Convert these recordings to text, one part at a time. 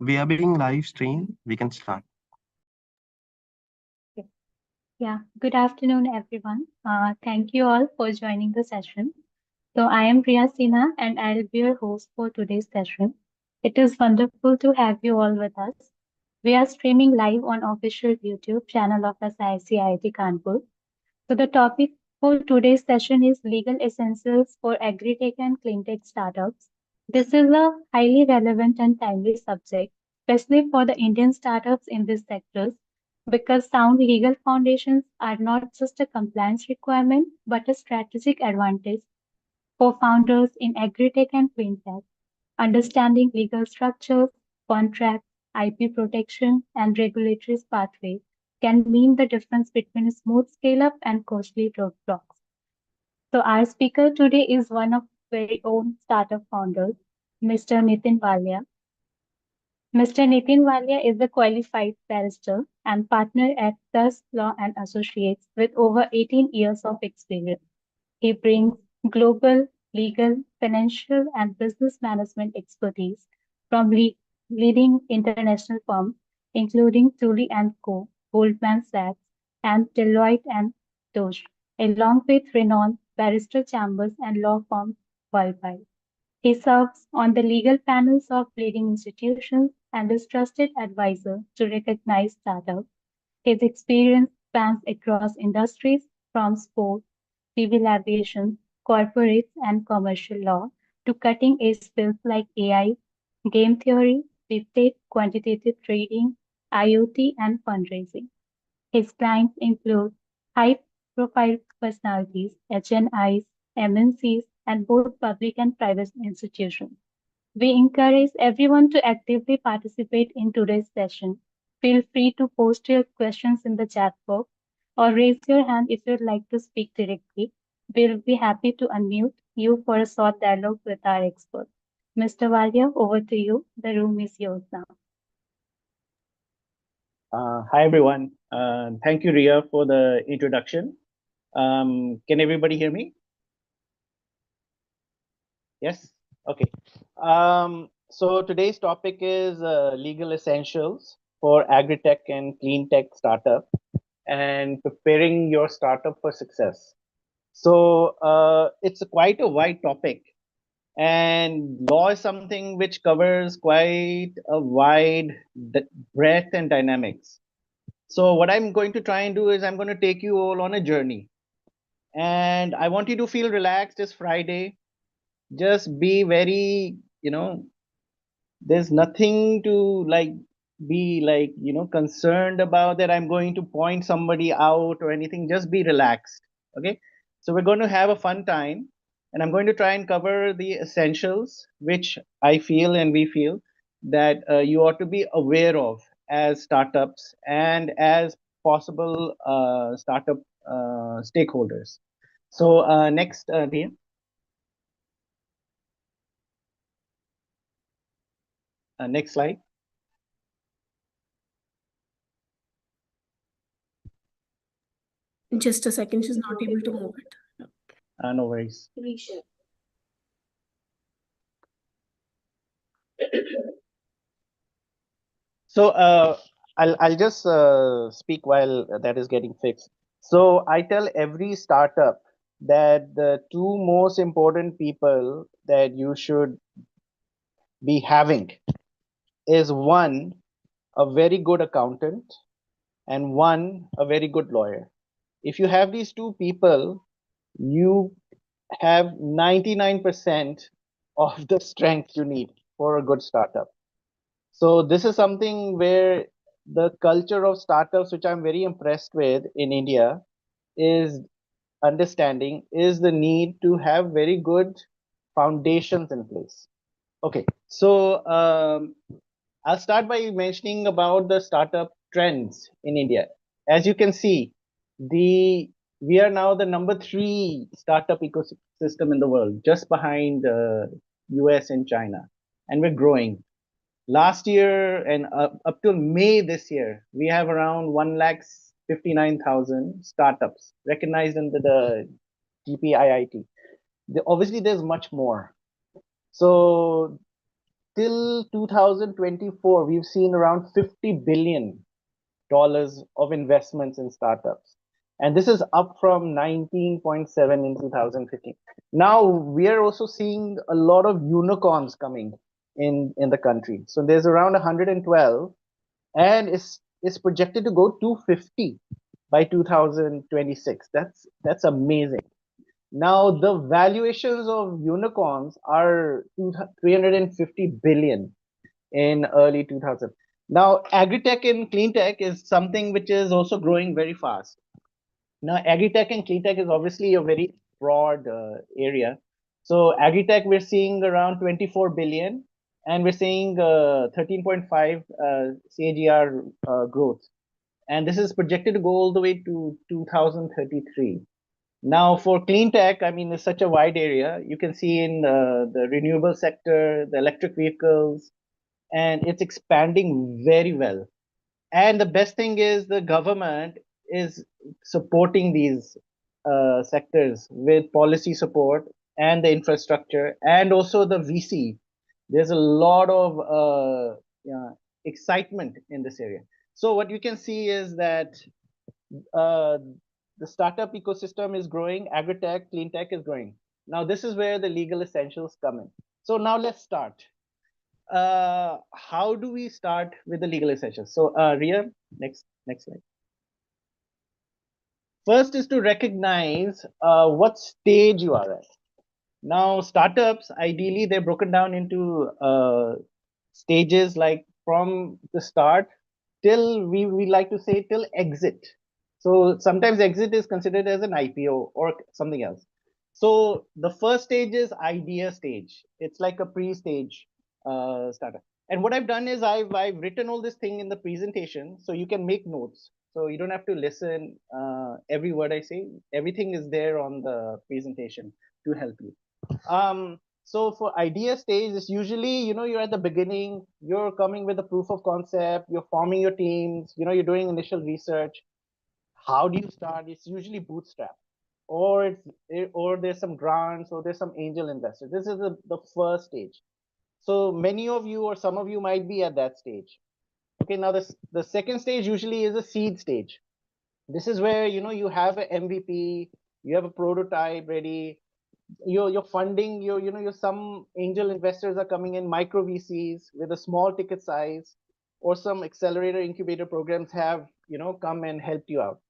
We are being live streamed. We can start. Okay. Yeah, good afternoon, everyone. Thank you all for joining the session. So, I am Priya Sinha and I'll be your host for today's session. It is wonderful to have you all with us. We are streaming live on official YouTube channel of SIIT Kanpur. So, the topic for today's session is legal essentials for agritech and cleantech startups. This is a highly relevant and timely subject, especially for the Indian startups in these sectors, because sound legal foundations are not just a compliance requirement, but a strategic advantage for founders in agritech and cleantech. Understanding legal structures, contracts, IP protection, and regulatory pathways can mean the difference between a smooth scale up and costly roadblocks. So, our speaker today is one of very own startup founders, Mr. Nitin Walia. Mr. Nitin Walia is a qualified barrister and partner at Tusk Law and Associates with over 18 years of experience. He brings global, legal, financial, and business management expertise from leading international firms, including Tully and Co., Goldman Sachs, and Deloitte and Touche, along with renowned barrister chambers and law firms worldwide. He serves on the legal panels of leading institutions and is trusted advisor to recognized startups. His experience spans across industries from sport, civil aviation, corporates, and commercial law to cutting edge fields like AI, game theory, deep tech, quantitative trading, IoT, and fundraising. His clients include high profile personalities, HNIs, MNCs, and both public and private institutions. We encourage everyone to actively participate in today's session. Feel free to post your questions in the chat box or raise your hand if you'd like to speak directly. We'll be happy to unmute you for a short dialogue with our expert. Mr. Walia, over to you. The room is yours now. Hi, everyone. Thank you, Ria, for the introduction. Can everybody hear me? Yes? Okay. So today's topic is legal essentials for Agritech and Cleantech startup and preparing your startup for success. So it's quite a wide topic, and law is something which covers quite a wide breadth and dynamics. So what I'm going to try and do is I'm going to take you all on a journey, and I want you to feel relaxed. It's Friday. Just be very, there's nothing to be concerned about that I'm going to point somebody out or anything. Just be relaxed. Okay. So we're going to have a fun time, and I'm going to try and cover the essentials which I feel and we feel that you ought to be aware of as startups and as possible startup stakeholders. So next, Ria. Next slide. Just a second, she's not able to move it. No worries. So I'll just speak while that is getting fixed. So I tell every startup that the two most important people that you should be having is one, a very good accountant, and one, a very good lawyer. If you have these two people, you have 99% of the strength you need for a good startup. So this is something where the culture of startups, which I'm very impressed with in India, is understanding is the need to have very good foundations in place. Okay, so I'll start by mentioning about the startup trends in India. As you can see, we are now the number 3 startup ecosystem in the world, just behind US and China, and we're growing. Last year and up till May this year, we have around 1,59,000 startups recognized under the GPIIT. Obviously, there's much more. So till 2024, we've seen around $50 billion of investments in startups. And this is up from 19.7 in 2015. Now we are also seeing a lot of unicorns coming in the country. So there's around 112, and it's projected to go 250 by 2026. That's amazing. Now the valuations of unicorns are 350 billion in early 2000. Now, Agritech and Cleantech is something which is also growing very fast. Now, Agritech and Cleantech is obviously a very broad area. So, Agritech, we're seeing around 24 billion, and we're seeing 13.5 CAGR growth. And this is projected to go all the way to 2033. Now, for clean tech, I mean, it's such a wide area. You can see in the renewable sector, the electric vehicles, and it's expanding very well. And the best thing is the government is supporting these sectors with policy support and the infrastructure and also the VC. There's a lot of yeah, excitement in this area. So what you can see is that uh, the startup ecosystem is growing, agritech, clean tech is growing. Now this is where the legal essentials come in. So now let's start. How do we start with the legal essentials? So Ria, next slide. First is to recognize what stage you are at. Now startups, ideally they're broken down into stages, like from the start till we like to say till exit. So sometimes exit is considered as an IPO or something else. So the first stage is idea stage. It's like a pre-stage startup. And what I've done is I've written all this thing in the presentation, so you can make notes. So you don't have to listen every word I say. Everything is there on the presentation to help you. So for idea stage, it's usually, you're at the beginning, you're coming with a proof of concept, you're forming your teams, you're doing initial research. How do you start? It's usually bootstrap, or there's some grants, or there's some angel investors. This is the first stage. So many of you or some of you might be at that stage. Okay, now the second stage usually is a seed stage. This is where you have an MVP, you have a prototype ready, you're funding, your some angel investors are coming in, micro VCs with a small ticket size, or some accelerator incubator programs have come and helped you out.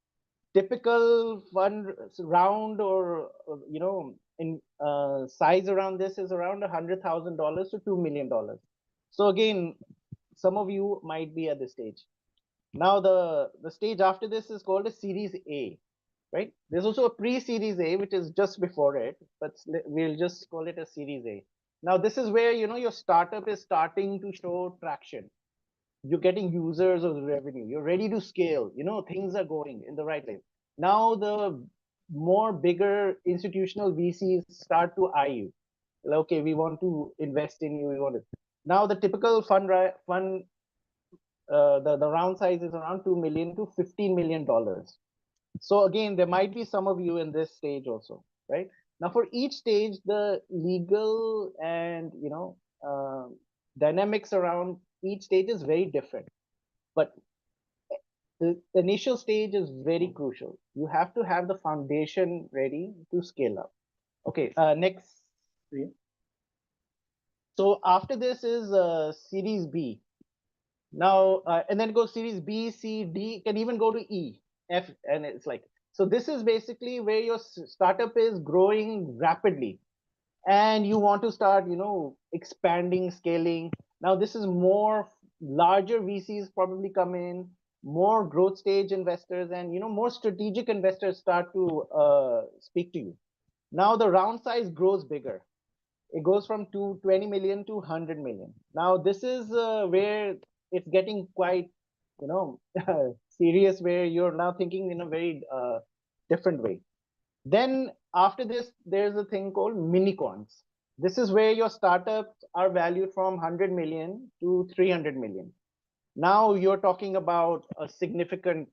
Typical fund round, or in size around this is around $100,000 to $2 million. So again, some of you might be at this stage. Now the stage after this is called a Series A, right? There's also a pre-Series A, which is just before it, but we'll just call it a Series A. Now this is where your startup is starting to show traction. You're getting users or revenue. You're ready to scale. Things are going in the right way. Now the more bigger institutional VCs start to eye you. Okay, we want to invest in you. We want to. Now the typical fund the round size is around $2 million to $15 million. So again, there might be some of you in this stage also, right? Now for each stage, the legal and dynamics around each stage is very different. But the initial stage is very crucial. You have to have the foundation ready to scale up. Okay, next. So after this is Series B. Now, and then go Series B, C, D, can even go to E, F, and it's like, so this is basically where your startup is growing rapidly and you want to start, expanding, scaling. Now, this is more larger VCs probably come in, more growth stage investors, and, more strategic investors start to speak to you. Now, the round size grows bigger. It goes from 20 million to 100 million. Now, this is where it's getting quite, serious, where you're now thinking in a very different way. Then after this, there's a thing called minicorns. This is where your startups are valued from 100 million to 300 million. Now you're talking about a significant,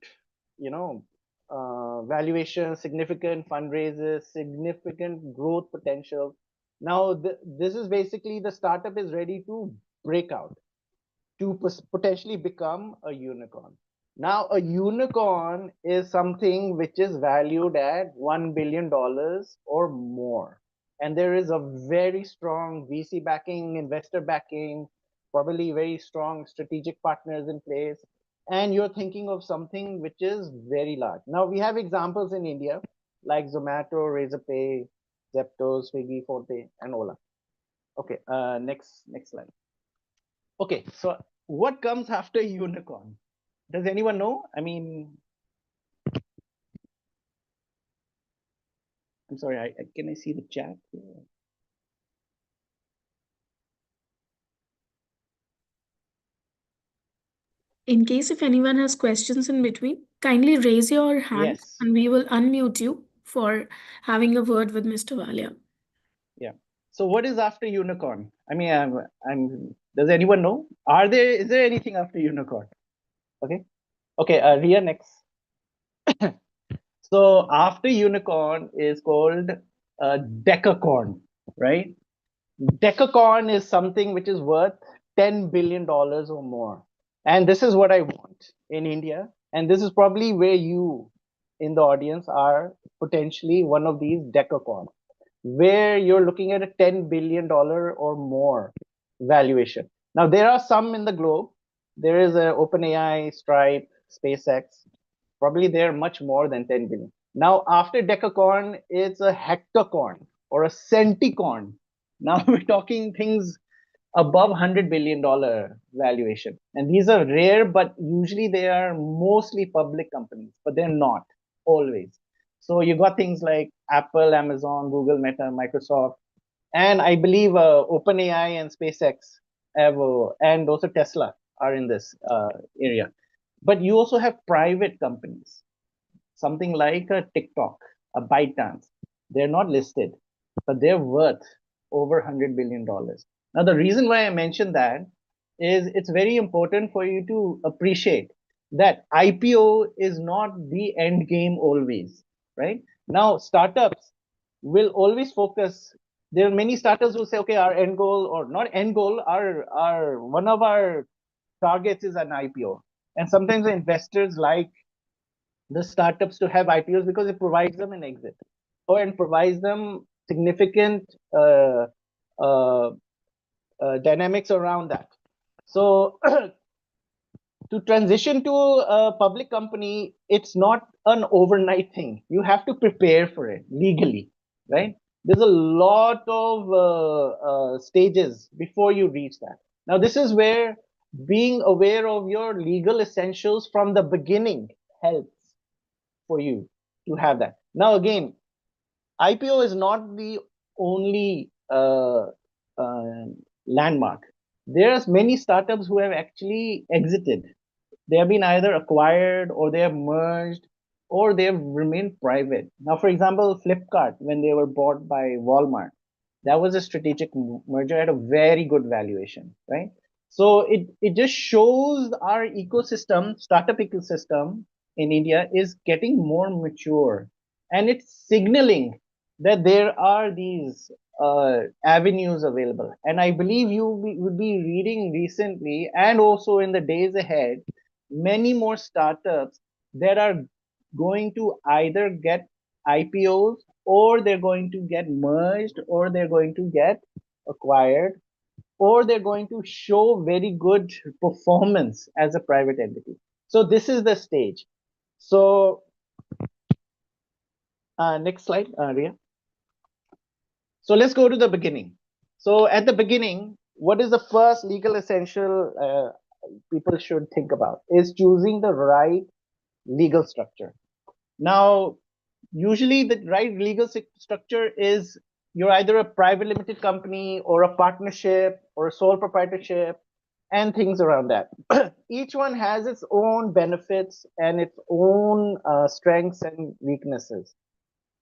valuation, significant fundraisers, significant growth potential. Now, this is basically the startup is ready to breakout to potentially become a unicorn. Now, a unicorn is something which is valued at $1 billion or more. And there is a very strong VC backing, investor backing, probably very strong strategic partners in place. And you're thinking of something which is very large. Now, we have examples in India like Zomato, Razorpay, Zepto, Swiggy, Forte, and Ola. Okay, next slide. Okay, so what comes after unicorn? Does anyone know? I mean, I'm sorry, can I see the chat? In case if anyone has questions in between, kindly raise your hand Yes. and we will unmute you for having a word with Mr. Walia. Yeah. So what is after unicorn? I mean, does anyone know? Is there anything after unicorn? Okay. Okay, Ria next. So after unicorn is called decacorn, right? Decacorn is something which is worth $10 billion or more. And this is what I want in India. And this is probably where you in the audience are potentially one of these decacorn, where you're looking at a $10 billion or more valuation. Now, there are some in the globe. There is a OpenAI, Stripe, SpaceX. Probably they're much more than 10 billion. Now, after decacorn, it's a hectacorn or a centicorn. Now we're talking things above $100 billion valuation. And these are rare, but usually they are mostly public companies, but they're not always. So you got things like Apple, Amazon, Google, Meta, Microsoft, and I believe OpenAI and SpaceX have, and also Tesla are in this area. But you also have private companies, something like a TikTok, a ByteDance. They're not listed, but they're worth over $100 billion. Now, the reason why I mentioned that is it's very important for you to appreciate that IPO is not the end game always, right? Now, startups will always focus. There are many startups who say, okay, our end goal, or not end goal, our one of our targets is an IPO. And sometimes the investors like the startups to have IPOs because it provides them an exit, or and provides them significant dynamics around that. So to transition to a public company, it's not an overnight thing. You have to prepare for it legally, right? There's a lot of stages before you reach that. Now, this is where being aware of your legal essentials from the beginning helps for you to have that. Now, again, IPO is not the only landmark. There's many startups who have actually exited. They have been either acquired or they have merged or they have remained private. Now, for example, Flipkart, when they were bought by Walmart, that was a strategic merger at a very good valuation, right? So it just shows our ecosystem, startup ecosystem in India is getting more mature, and it's signaling that there are these avenues available. And I believe you would be reading recently and also in the days ahead many more startups that are going to either get IPOs or they're going to get merged or they're going to get acquired or they're going to show very good performance as a private entity. So this is the stage. So next slide, Ria. So let's go to the beginning. So at the beginning, what is the first legal essential people should think about is choosing the right legal structure. Now, usually the right legal structure is you're either a private limited company or a partnership or a sole proprietorship and things around that. Each one has its own benefits and its own strengths and weaknesses.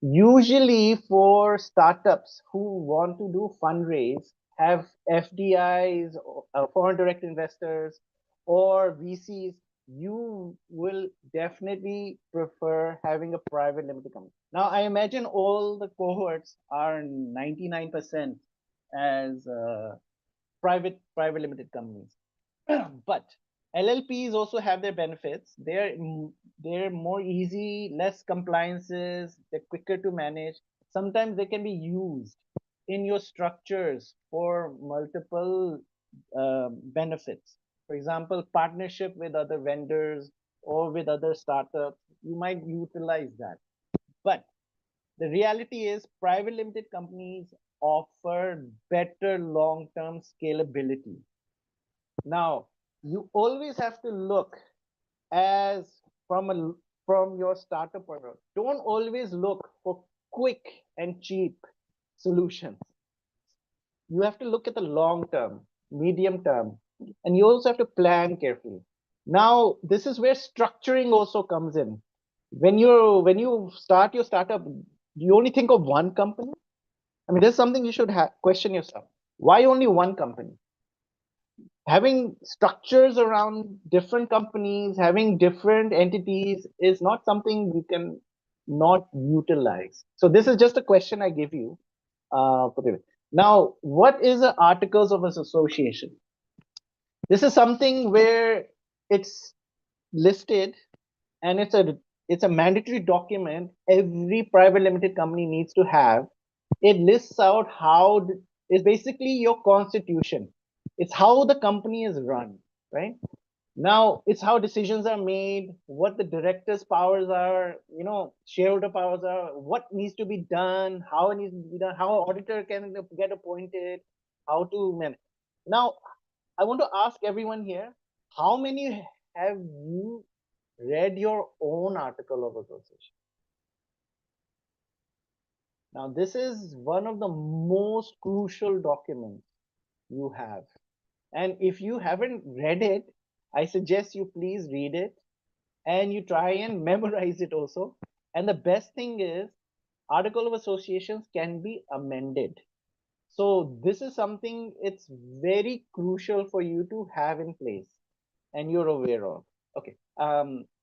Usually for startups who want to do fundraise, have FDIs, foreign direct investors, or VCs, you will definitely prefer having a private limited company. Now, I imagine all the cohorts are 99% as private limited companies. But LLPs also have their benefits. They're more easy, less compliances, they're quicker to manage. Sometimes they can be used in your structures for multiple benefits. For example, partnership with other vendors or with other startups, you might utilize that. But the reality is private limited companies offer better long-term scalability. Now, you always have to look as from your startup point of view. Don't always look for quick and cheap solutions. You have to look at the long term, medium term, and you also have to plan carefully. Now, this is where structuring also comes in. When you start your startup, do you only think of one company? I mean, there's something you should question yourself. Why only one company? Having structures around different companies, having different entities is not something you can not utilize. So this is just a question I give you. Now, what is the articles of association? This is something where it's listed, and it's a mandatory document every private limited company needs to have. It lists out it's basically your constitution. It's how the company is run, right? Now it's how decisions are made, what the directors' powers are, shareholder powers are, what needs to be done, how it needs to be done, how an auditor can get appointed, how to manage. Now, I want to ask everyone here, how many have you read your own article of association? Now, this is one of the most crucial documents you have. And if you haven't read it, I suggest you please read it and you try and memorize it also. And the best thing is, article of associations can be amended. So this is something it's very crucial for you to have in place and you're aware of. Okay,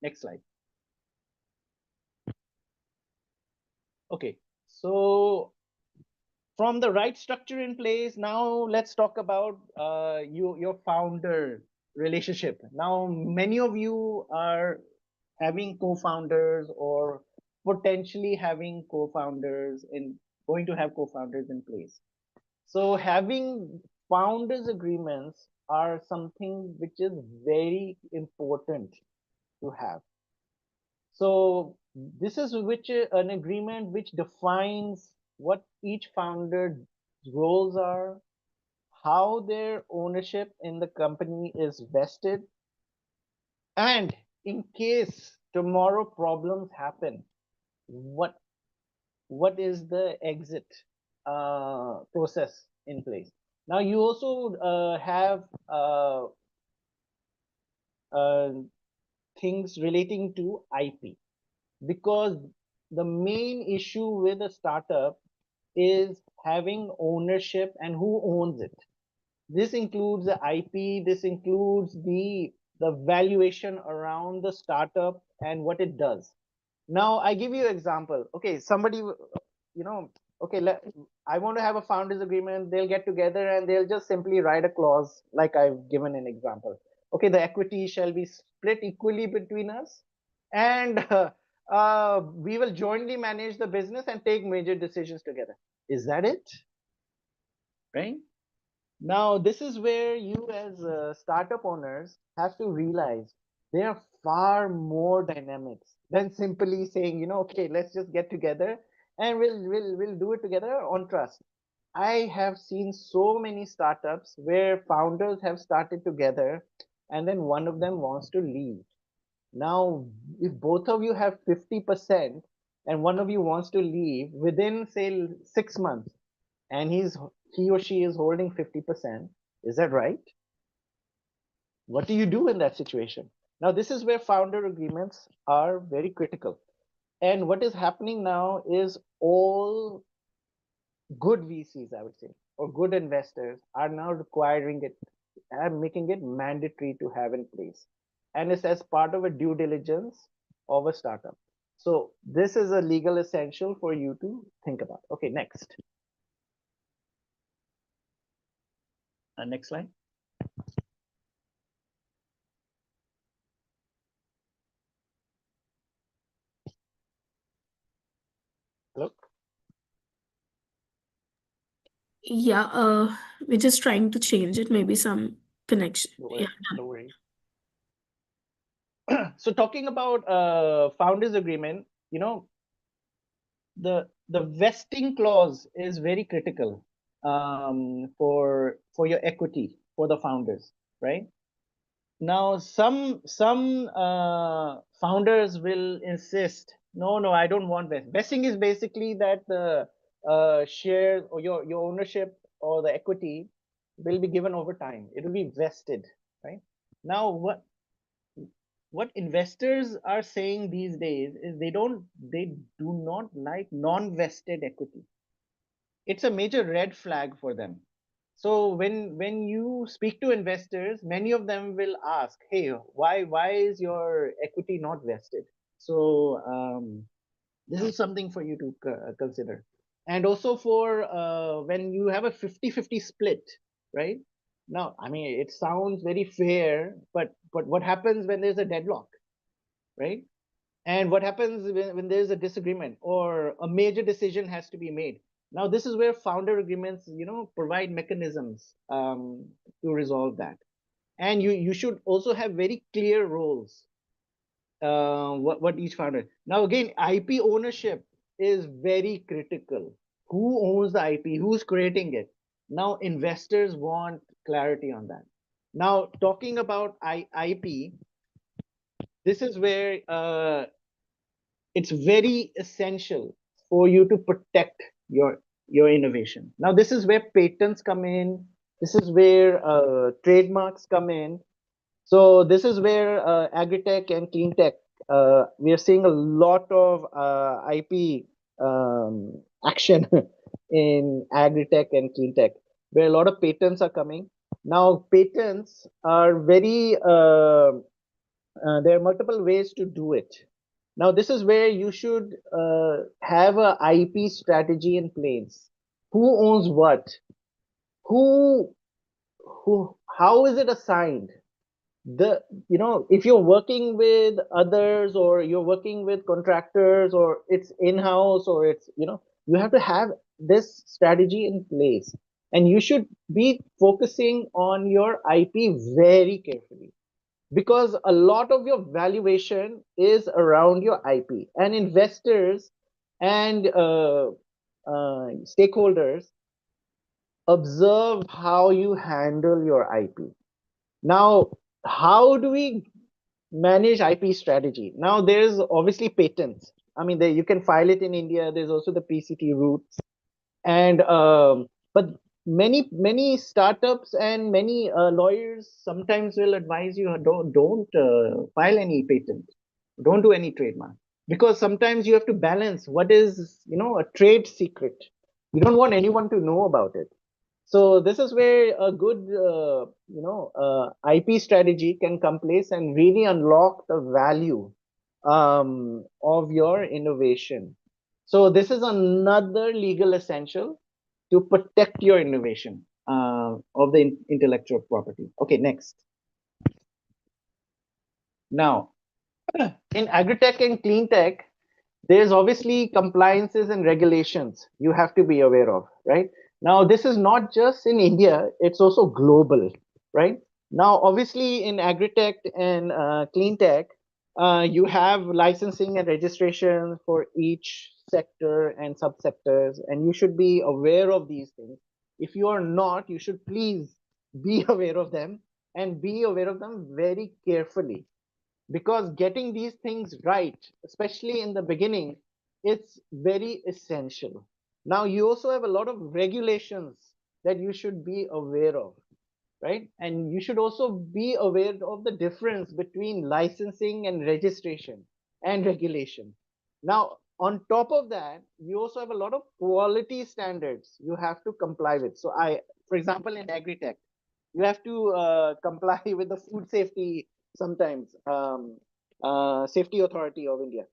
next slide. Okay, so from the right structure in place, now let's talk about your founder relationship. Now, many of you are having co-founders or potentially having co-founders going to have co-founders in place. So having founders agreements are something which is very important to have. So this is an agreement which defines what each founder's roles are, how their ownership in the company is vested, and in case tomorrow problems happen, what is the exit process in place. Now you also have uh, things relating to IP, because the main issue with a startup is having ownership and who owns it. This includes the IP, this includes the valuation around the startup and what it does. Now I give you an example. Okay, somebody, okay, I want to have a founders agreement. They'll get together and they'll just simply write a clause like I've given an example. Okay, the equity shall be split equally between us, and we will jointly manage the business and take major decisions together. Is that it? Right? Now, this is where you as startup owners have to realize there are far more dynamics than simply saying, okay, let's just get together and we'll do it together on trust. I have seen so many startups where founders have started together and then one of them wants to leave. Now, if both of you have 50% and one of you wants to leave within, say, 6 months, and he or she is holding 50%, is that right? What do you do in that situation? Now, this is where founder agreements are very critical. And what is happening now is all good VCs, I would say, or good investors are now requiring it and making it mandatory to have in place. And it's as part of a due diligence of a startup. So this is a legal essential for you to think about. Okay, next. Next slide. Hello? Yeah, we're just trying to change it. Maybe some connection. Yeah. No worries. So talking about founders agreement, the vesting clause is very critical for your equity for the founders, right? Now, some founders will insist, no, I don't want vest. Vesting is basically that the share or your ownership or the equity will be given over time. It will be vested, right? Now, what investors are saying these days is they do not like non-vested equity. It's a major red flag for them. So when you speak to investors, many of them will ask, hey, why is your equity not vested? So this is something for you to consider. And also for when you have a 50-50 split, right? Now, I mean, it sounds very fair, but what happens when there's a deadlock, right? And what happens when there's a disagreement or a major decision has to be made? Now, this is where founder agreements, provide mechanisms to resolve that. And you should also have very clear roles, what each founder. Now, again, IP ownership is very critical. Who owns the IP? Who's creating it? Now, investors want clarity on that. Now, talking about IP, this is where it's very essential for you to protect your innovation. Now, this is where patents come in. This is where trademarks come in. So this is where Agritech and Cleantech, we are seeing a lot of IP action in Agritech and Cleantech, where a lot of patents are coming. Now, patents are there are multiple ways to do it. Now, this is where you should have a IP strategy in place. Who owns what? Who, how is it assigned? If you're working with others or you're working with contractors or it's in-house or it's, you have to have this strategy in place. And you should be focusing on your IP very carefully, because a lot of your valuation is around your IP, and investors and stakeholders observe how you handle your IP. Now, how do we manage IP strategy? Now, there's obviously patents. I mean, you can file it in India. There's also the PCT routes, and but many startups and many lawyers sometimes will advise you, don't file any patent, don't do any trademark, because sometimes you have to balance what is a trade secret. You don't want anyone to know about it. So this is where a good IP strategy can come place and really unlock the value of your innovation. So this is another legal essential to protect your innovation of the intellectual property. Okay, next. Now, in Agritech and Cleantech, there's obviously compliances and regulations you have to be aware of, right? Now, this is not just in India, it's also global, right? Now, obviously in Agritech and Cleantech, you have licensing and registration for each sector and subsectors, and you should be aware of these things. If you are not, you should please be aware of them and be aware of them very carefully, because getting these things right, especially in the beginning, it's very essential. Now, you also have a lot of regulations that you should be aware of, right? And you should also be aware of the difference between licensing and registration and regulation. Now, on top of that, you also have a lot of quality standards you have to comply with. So for example, in Agritech, you have to comply with the food safety sometimes, Safety Authority of India.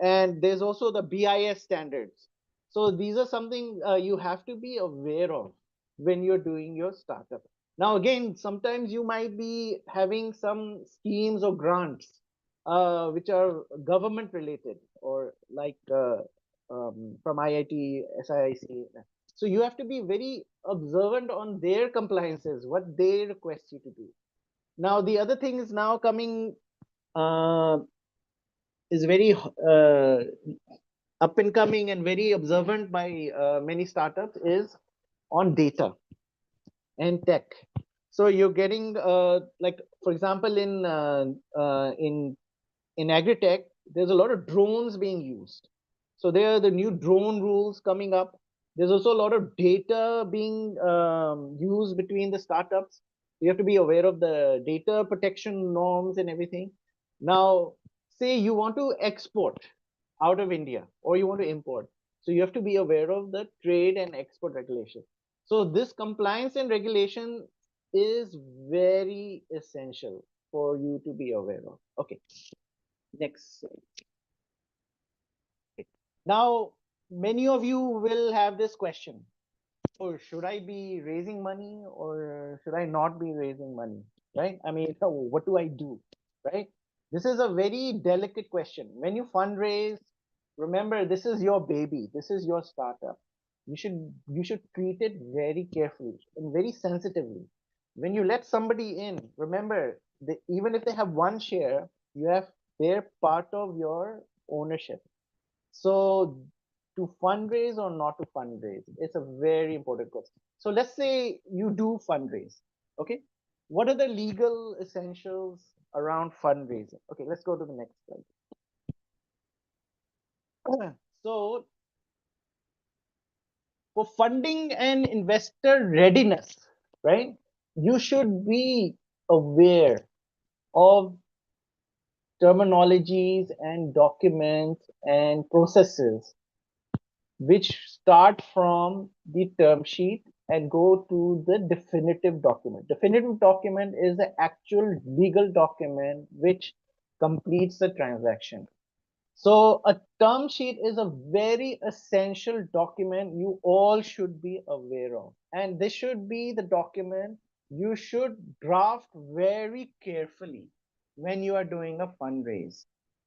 And there's also the BIS standards. So these are something you have to be aware of when you're doing your startup. Now, again, sometimes you might be having some schemes or grants which are government related, or like from IIT, SIIC. So you have to be very observant on their compliances, what they request you to do. Now, the other thing is now coming, uh, is very up and coming and very observant by many startups, is on data and tech. So you're getting like, for example, in Agritech, there's a lot of drones being used. So there are the new drone rules coming up. There's also a lot of data being used between the startups. You have to be aware of the data protection norms and everything. Now, say you want to export out of India or you want to import. So you have to be aware of the trade and export regulation. So this compliance and regulation is very essential for you to be aware of. Okay, next slide. Now, many of you will have this question. Oh, should I be raising money or should I not be raising money? Right? I mean, what do I do? Right? This is a very delicate question. When you fundraise, remember, this is your baby. This is your startup. You should treat it very carefully and very sensitively. When you let somebody in, remember, even if they have one share, you have their part of your ownership. So, to fundraise or not to fundraise, it's a very important question. So let's say you do fundraise. Okay, what are the legal essentials around fundraising? Okay, let's go to the next slide. So for funding and investor readiness, right, you should be aware of terminologies and documents and processes which start from the term sheet and go to the definitive document. Definitive document is the actual legal document which completes the transaction. So a term sheet is a very essential document you all should be aware of. And this should be the document you should draft very carefully when you are doing a fundraise.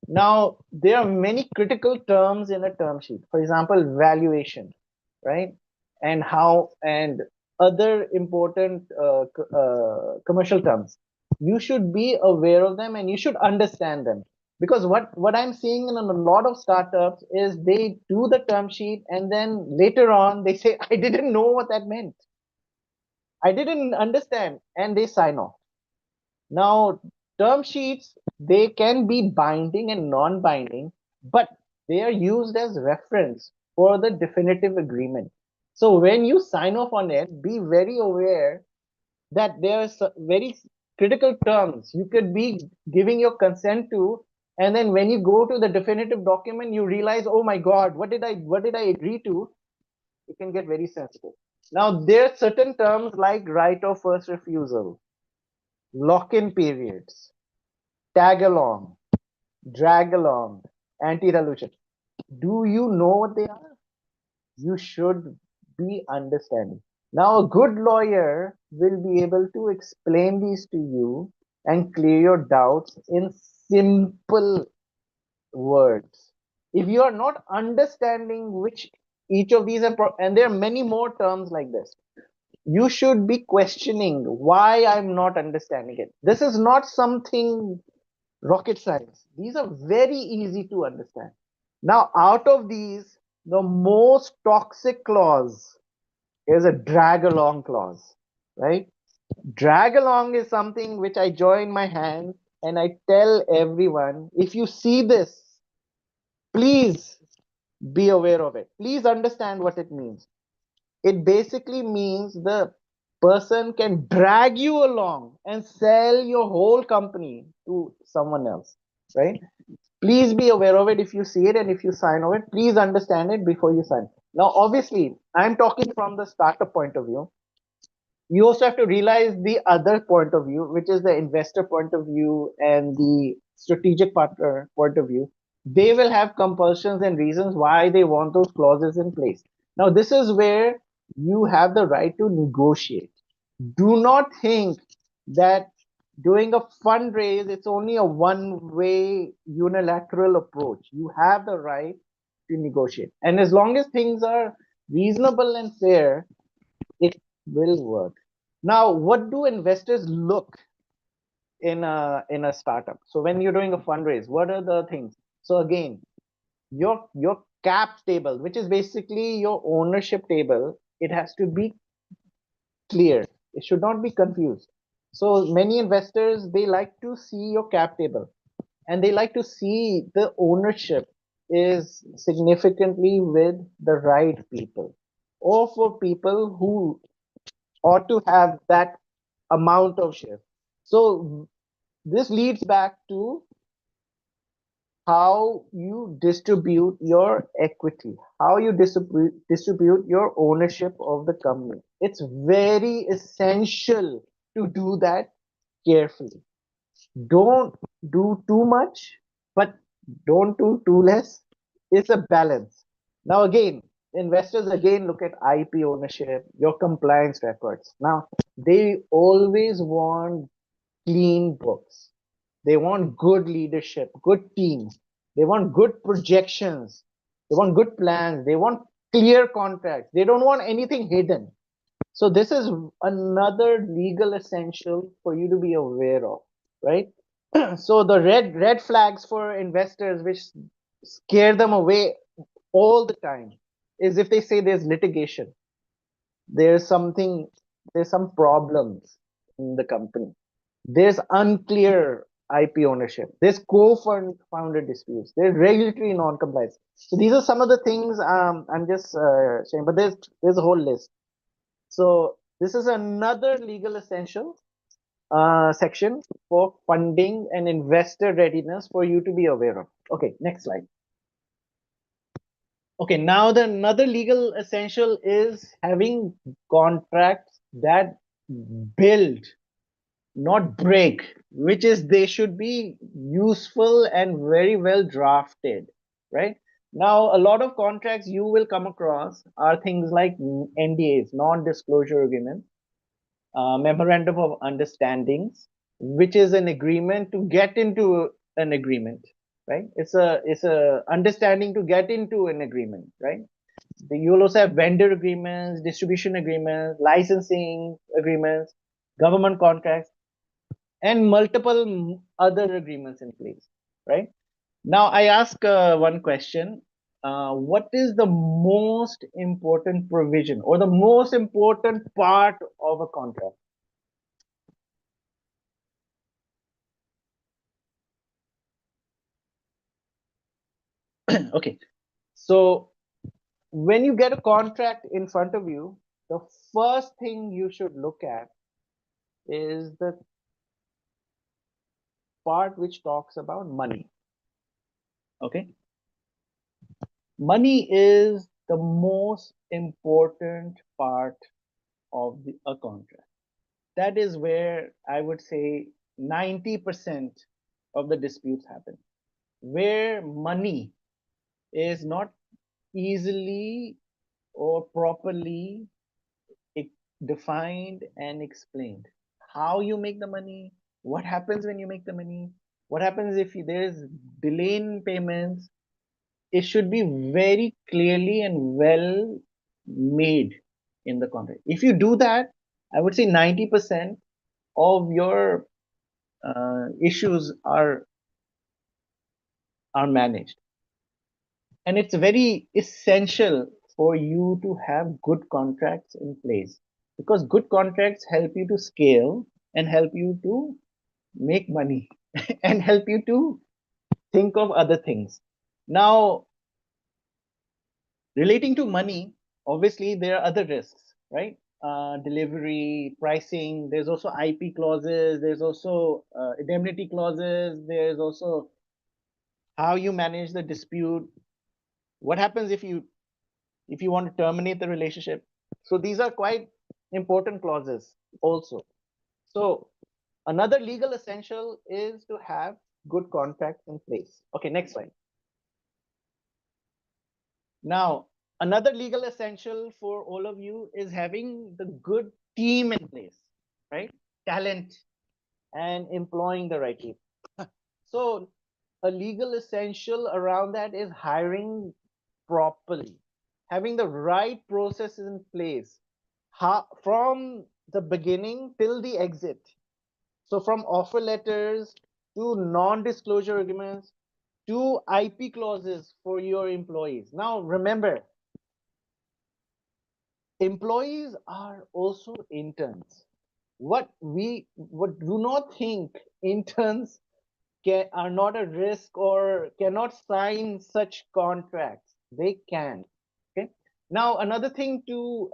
Now, there are many critical terms in a term sheet. For example, valuation, right? And how, and other important commercial terms. You should be aware of them and you should understand them. Because what I'm seeing in a lot of startups is they do the term sheet and then later on they say, I didn't know what that meant. I didn't understand, and they sign off. Now, term sheets, they can be binding and non-binding, but they are used as reference for the definitive agreement. So when you sign off on it, be very aware that there are very critical terms you could be giving your consent to, and then when you go to the definitive document, you realize, oh my God, what did I agree to? It can get very sensitive. Now, there are certain terms like right of first refusal, lock-in periods, tag along, drag along, anti-dilution. Do you know what they are? You should be understanding. Now, a good lawyer will be able to explain these to you and clear your doubts in simple words. If you are not understanding which each of these are, and there are many more terms like this, you should be questioning why I'm not understanding it. This is not something rocket science. These are very easy to understand. Now, out of these, the most toxic clause is a drag along clause, right? Drag along is something which I join my hands and I tell everyone, if you see this, please be aware of it. Please understand what it means. It basically means the person can drag you along and sell your whole company to someone else, right? Please be aware of it if you see it, and if you sign of it, please understand it before you sign. Now, obviously, I'm talking from the startup point of view. You also have to realize the other point of view, which is the investor point of view and the strategic partner point of view. They will have compulsions and reasons why they want those clauses in place. Now, this is where you have the right to negotiate. Do not think that doing a fundraise, it's only a one-way unilateral approach. You have the right to negotiate. And as long as things are reasonable and fair, it will work. Now, what do investors look in a startup? So when you're doing a fundraise, what are the things? So again, your cap table, which is basically your ownership table, it has to be clear. It should not be confused. So many investors, they like to see your cap table and they like to see the ownership is significantly with the right people or for people who ought to have that amount of shares. So this leads back to how you distribute your equity, how you distribute your ownership of the company. It's very essential to do that carefully. Don't do too much, but don't do too less. It's a balance. Now, again, investors again look at IP ownership, your compliance records. Now, they always want clean books. They want good leadership, good teams. They want good projections. They want good plans. They want clear contracts. They don't want anything hidden. So this is another legal essential for you to be aware of, right? So the red flags for investors which scare them away all the time is if they say there's litigation, there's something, there's some problems in the company, there's unclear IP ownership, there's co-founder disputes, there's regulatory non-compliance. So these are some of the things I'm just saying, but there's a whole list. So this is another legal essential section for funding and investor readiness for you to be aware of. Okay, next slide. Okay, now the another legal essential is having contracts that build, not break, which is they should be useful and very well drafted, right? Now, a lot of contracts you will come across are things like NDAs, non-disclosure agreements, memorandum of understandings, which is an agreement to get into an agreement, right? It's a understanding to get into an agreement, right? You'll also have vendor agreements, distribution agreements, licensing agreements, government contracts, and multiple other agreements in place, right? Now I ask one question. What is the most important provision or the most important part of a contract? Okay, so when you get a contract in front of you, the first thing you should look at is the part which talks about money. Okay, money is the most important part of a contract. That is where I would say 90% of the disputes happen, where money is not easily or properly defined and explained. How you make the money, what happens when you make the money, what happens if there's delay in payments. It should be very clearly and well made in the contract. If you do that, I would say 90% of your issues are managed. And it's very essential for you to have good contracts in place, because good contracts help you to scale and help you to make money and help you to think of other things. Now, relating to money, obviously there are other risks, right? Delivery, pricing, there's also IP clauses, there's also indemnity clauses, there's also how you manage the dispute. What happens if you want to terminate the relationship? So these are quite important clauses also. So another legal essential is to have good contracts in place. Okay, next slide. Now, another legal essential for all of you is having the good team in place. right? Talent and employing the right people. So a legal essential around that is hiring properly, having the right processes in place from the beginning till the exit. So from offer letters to non-disclosure agreements to IP clauses for your employees. Now remember, employees are also interns. What do not think interns are not a risk or cannot sign such contracts. They can. Okay. Now another thing to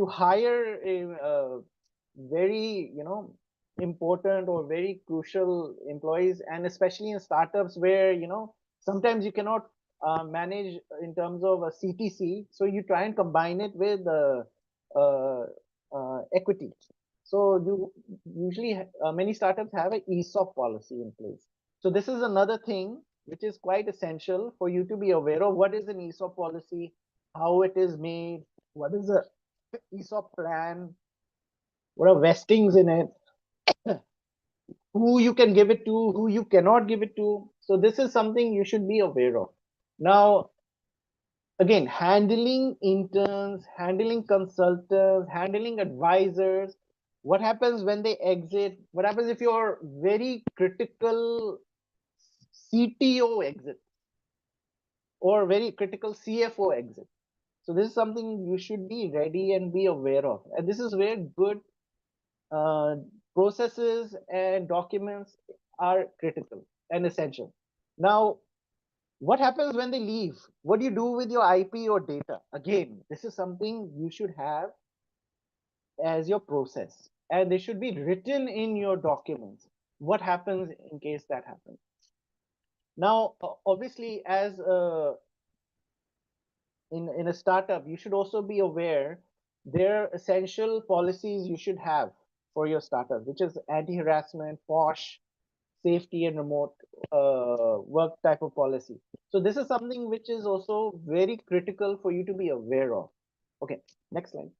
hire a very important or very crucial employees, and especially in startups where sometimes you cannot manage in terms of a CTC, so you try and combine it with uh, equity. So you usually many startups have an ESOP policy in place. So this is another thing which is quite essential for you to be aware of. What is an ESOP policy? How it is made? What is the ESOP plan? What are vestings in it? Who you can give it to? Who you cannot give it to? So this is something you should be aware of. Now, again, handling interns, handling consultants, handling advisors. What happens when they exit? What happens if your very critical CTO exit or very critical CFO exit? So this is something you should be ready and be aware of. And this is where good uh, processes and documents are critical and essential. Now, what happens when they leave? What do you do with your IP or data? Again, this is something you should have as your process, and they should be written in your documents. What happens in case that happens? Now, obviously, as in a startup, you should also be aware there are essential policies you should have for your startup, which is anti-harassment, POSH, safety and remote work type of policy. So this is something which is also very critical for you to be aware of. Okay, next slide.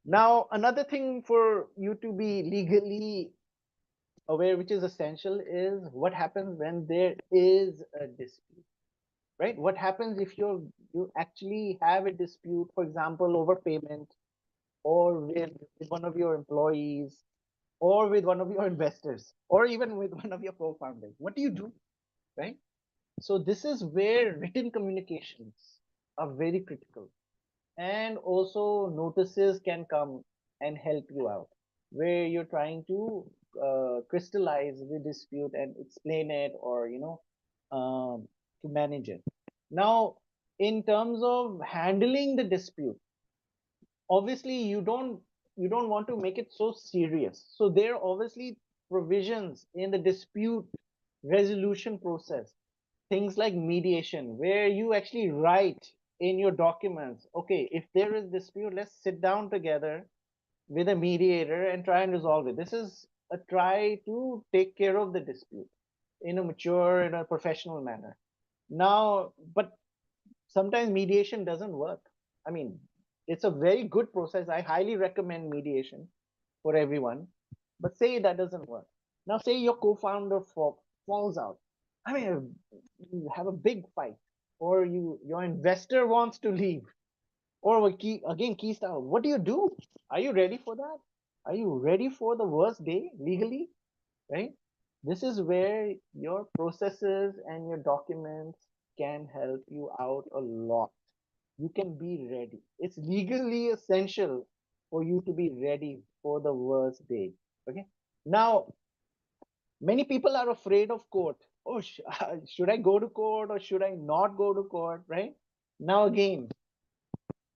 Now, another thing for you to be legally aware, which is essential, is what happens when there is a dispute, right? What happens if you actually have a dispute, for example, over payment, or with one of your employees, or with one of your investors, or even with one of your co-founders? What do you do, right? So this is where written communications are very critical. And also notices can come and help you out, where you're trying to crystallize the dispute and explain it, or to manage it. Now, in terms of handling the dispute, obviously you don't want to make it so serious. So there are obviously provisions in the dispute resolution process, things like mediation, where you actually write in your documents, okay, if there is dispute, let's sit down together with a mediator and try and resolve it. This is a try to take care of the dispute in a mature, in a professional manner. Now, but sometimes mediation doesn't work. I mean, it's a very good process. I highly recommend mediation for everyone. But say that doesn't work. Now, say your co-founder falls out. I mean, you have a big fight, or your investor wants to leave, or key star. What do you do? Are you ready for that? Are you ready for the worst day legally? Right? This is where your processes and your documents can help you out a lot. You can be ready. It's legally essential for you to be ready for the worst day. Okay. Now, many people are afraid of court. Oh, should I go to court or should I not go to court? Right. Now, again,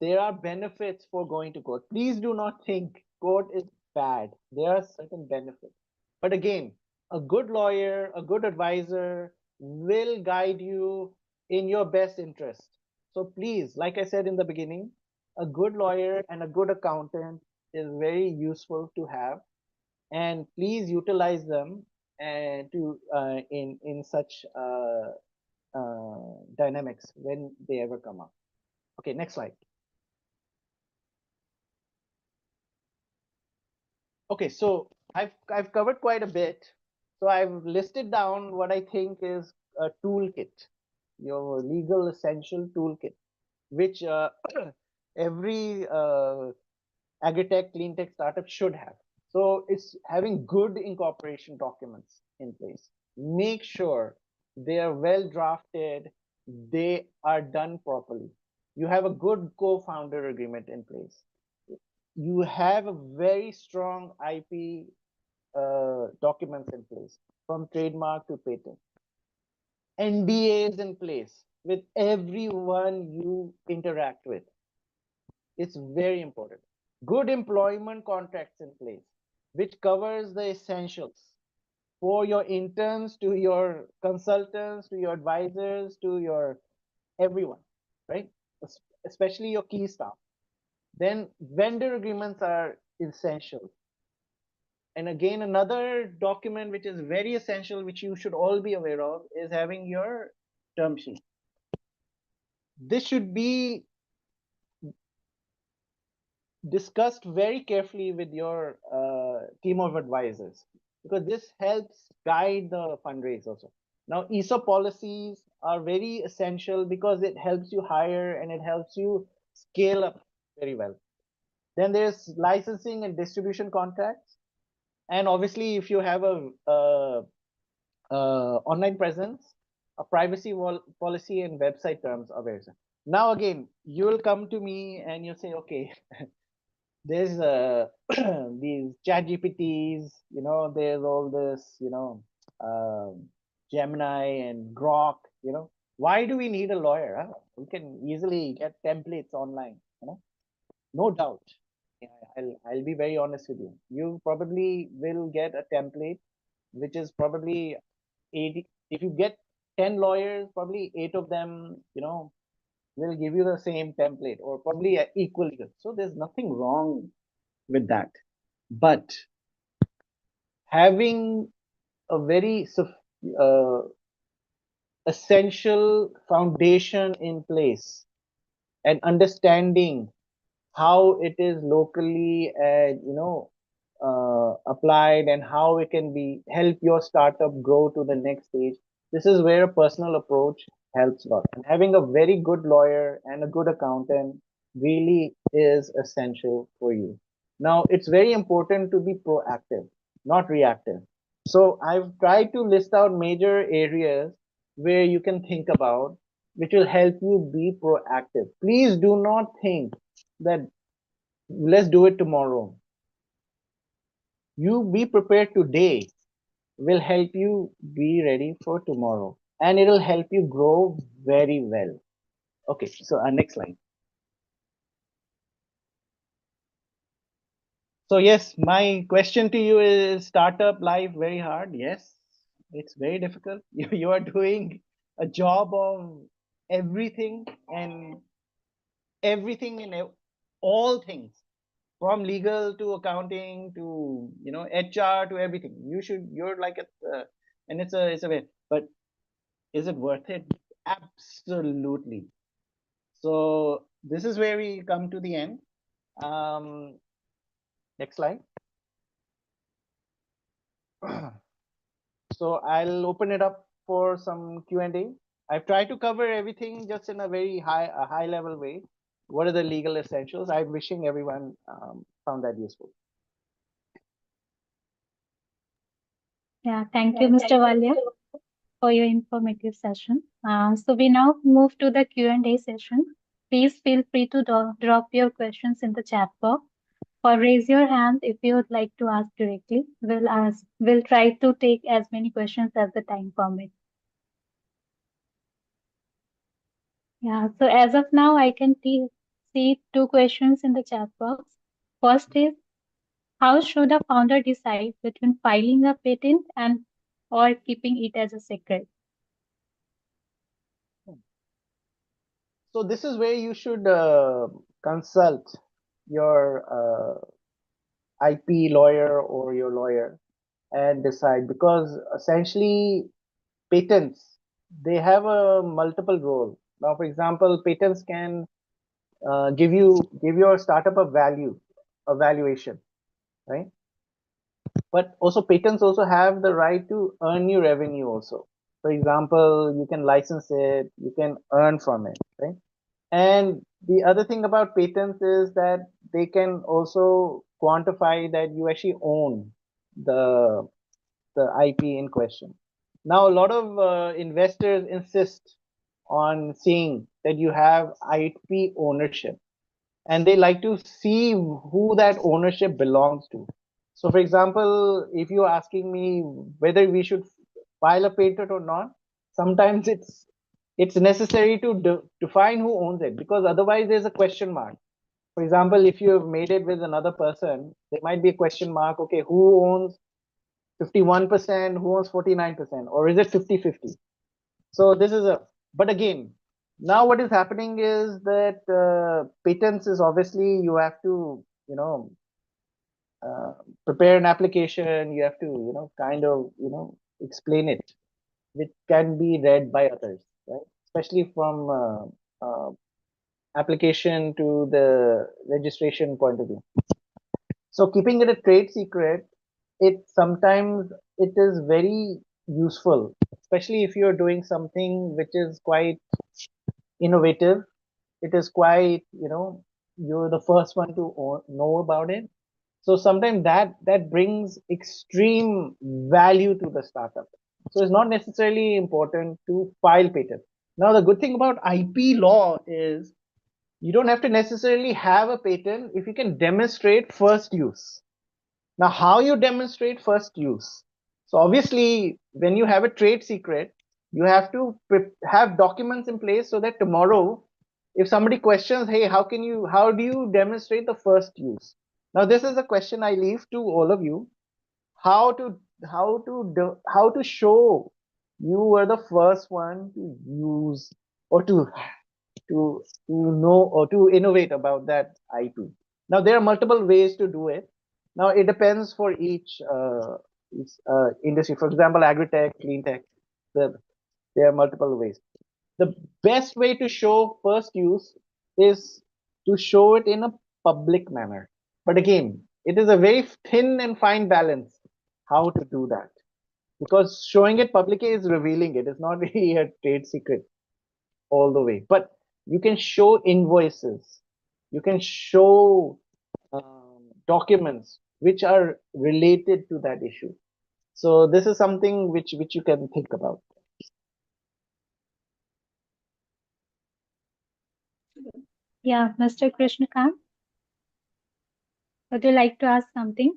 there are benefits for going to court. Please do not think court is bad. There are certain benefits. But again, a good lawyer, a good advisor will guide you in your best interest. So please, like I said in the beginning, a good lawyer and a good accountant is very useful to have, and please utilize them and to in such dynamics when they ever come up. Okay, next slide. Okay, so I've covered quite a bit. So I've listed down what I think is a toolkit, your legal essential toolkit, which every Agritech, Cleantech startup should have. So it's having good incorporation documents in place. Make sure they are well drafted, they are done properly. You have a good co-founder agreement in place. You have a very strong IP documents in place, from trademark to patent. NDAs in place with everyone you interact with. It's very important. Good employment contracts in place, which covers the essentials for your interns, to your consultants, to your advisors, to your everyone, right? Especially your key staff. Then vendor agreements are essential. And again, another document which is very essential, which you should all be aware of, is having your term sheet. This should be discussed very carefully with your team of advisors, because this helps guide the fundraise also. Now, ESOP policies are very essential because it helps you hire and it helps you scale up very well. Then there's licensing and distribution contracts. And obviously, if you have a online presence, a privacy policy and website terms are very. Now again, you will come to me and you say, okay, there's these chat GPTs, there's all this, Gemini and Grok, why do we need a lawyer? Huh? We can easily get templates online, no doubt. Yeah, I'll be very honest with you. You probably will get a template, which is probably 80. If you get 10 lawyers, probably 8 of them, will give you the same template, or probably equally good. So there's nothing wrong with that. But having a very uh, essential foundation in place and understanding how it is locally and applied, and how it can be help your startup grow to the next stage. This is where a personal approach helps a lot, and having a very good lawyer and a good accountant really is essential for you. Now, it's very important to be proactive, not reactive. So I've tried to list out major areas where you can think about, which will help you be proactive. Please do not think that let's do it tomorrow. You be prepared today will help you be ready for tomorrow, and it'll help you grow very well. Okay, so next slide. So yes, my question to you is, startup life very hard? Yes, it's very difficult. You are doing a job of everything and everything in all things, from legal to accounting to HR to everything. You're like and it's a way. But is it worth it? Absolutely. So this is where we come to the end. Next slide. So I'll open it up for some Q&A. I've tried to cover everything just in a very high level way. What are the legal essentials? I'm wishing everyone found that useful. Yeah, thank you, Mr. Walia, for your informative session. So we now move to the Q&A session. Please feel free to drop your questions in the chat box, or raise your hand if you would like to ask directly. We'll try to take as many questions as the time permits. Yeah, so as of now, I can see two questions in the chat box. First is, how should a founder decide between filing a patent and or keeping it as a secret? So this is where you should consult your IP lawyer or your lawyer and decide, because essentially patents, they have a multiple role. Now, for example, patents can give your startup a valuation, right? But also patents also have the right to earn you revenue also. For example, you can license it, you can earn from it, right? And the other thing about patents is that they can also quantify that you actually own the IP in question. Now, a lot of investors insist on seeing that you have IP ownership, and they like to see who that ownership belongs to. So, for example, if you're asking me whether we should file a patent or not, sometimes it's necessary to define who owns it, because otherwise there's a question mark. For example, if you have made it with another person, there might be a question mark. Okay, who owns 51%, who owns 49%, or is it 50-50? So this is a, but again, now what is happening is that patents is obviously you have to, uh, prepare an application, you have to, kind of, explain it, which can be read by others, right? Especially from application to the registration point of view. So keeping it a trade secret, it sometimes it is very useful, especially if you're doing something which is quite innovative. It is quite, you're the first one to know about it. So sometimes that brings extreme value to the startup. So it's not necessarily important to file patent. Now the good thing about IP law is you don't have to necessarily have a patent if you can demonstrate first use. Now, how you demonstrate first use? So obviously, when you have a trade secret, you have to have documents in place so that tomorrow, if somebody questions, hey, how do you demonstrate the first use? Now, this is a question I leave to all of you. How to show you were the first one to use or to know or to innovate about that IP. Now there are multiple ways to do it. Now it depends for each industry. For example, Agritech, Cleantech, there are multiple ways. The best way to show first use is to show it in a public manner. But again, it is a very thin and fine balance how to do that, because showing it publicly is revealing it. It's not really a trade secret all the way. But you can show invoices, you can show documents which are related to that issue. So this is something which you can think about. Yeah, Mr. Krishnakant, would you like to ask something?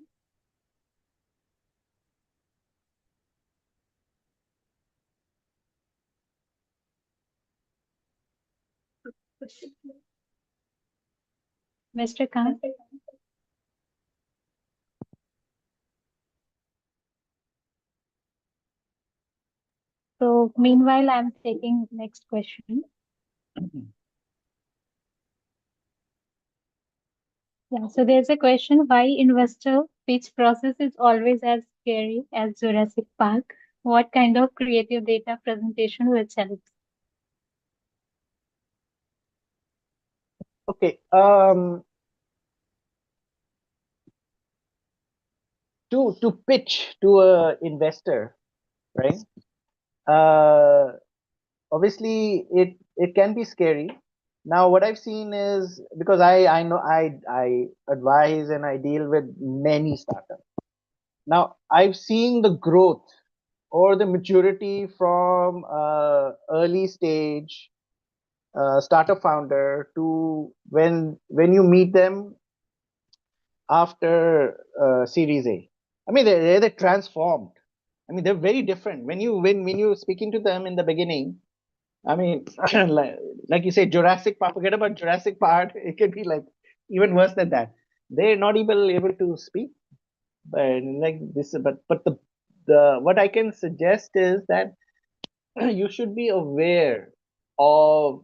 Mr. Kant? So meanwhile, I'm taking next question. Yeah, so there's a question, why investor pitch process is always as scary as Jurassic Park? What kind of creative data presentation will help? Okay. To pitch to a investor, right? Obviously, it can be scary. Now, what I've seen is, because I know I advise and I deal with many startups. Now, I've seen the growth or the maturity from early stage startup founder to when you meet them after Series A. I mean, they're transformed. I mean, they're very different. When you're speaking to them in the beginning, I mean, like you say, Jurassic Park. Forget about Jurassic Park. It could be like even worse than that. They're not even able to speak. But like this, but the what I can suggest is that you should be aware of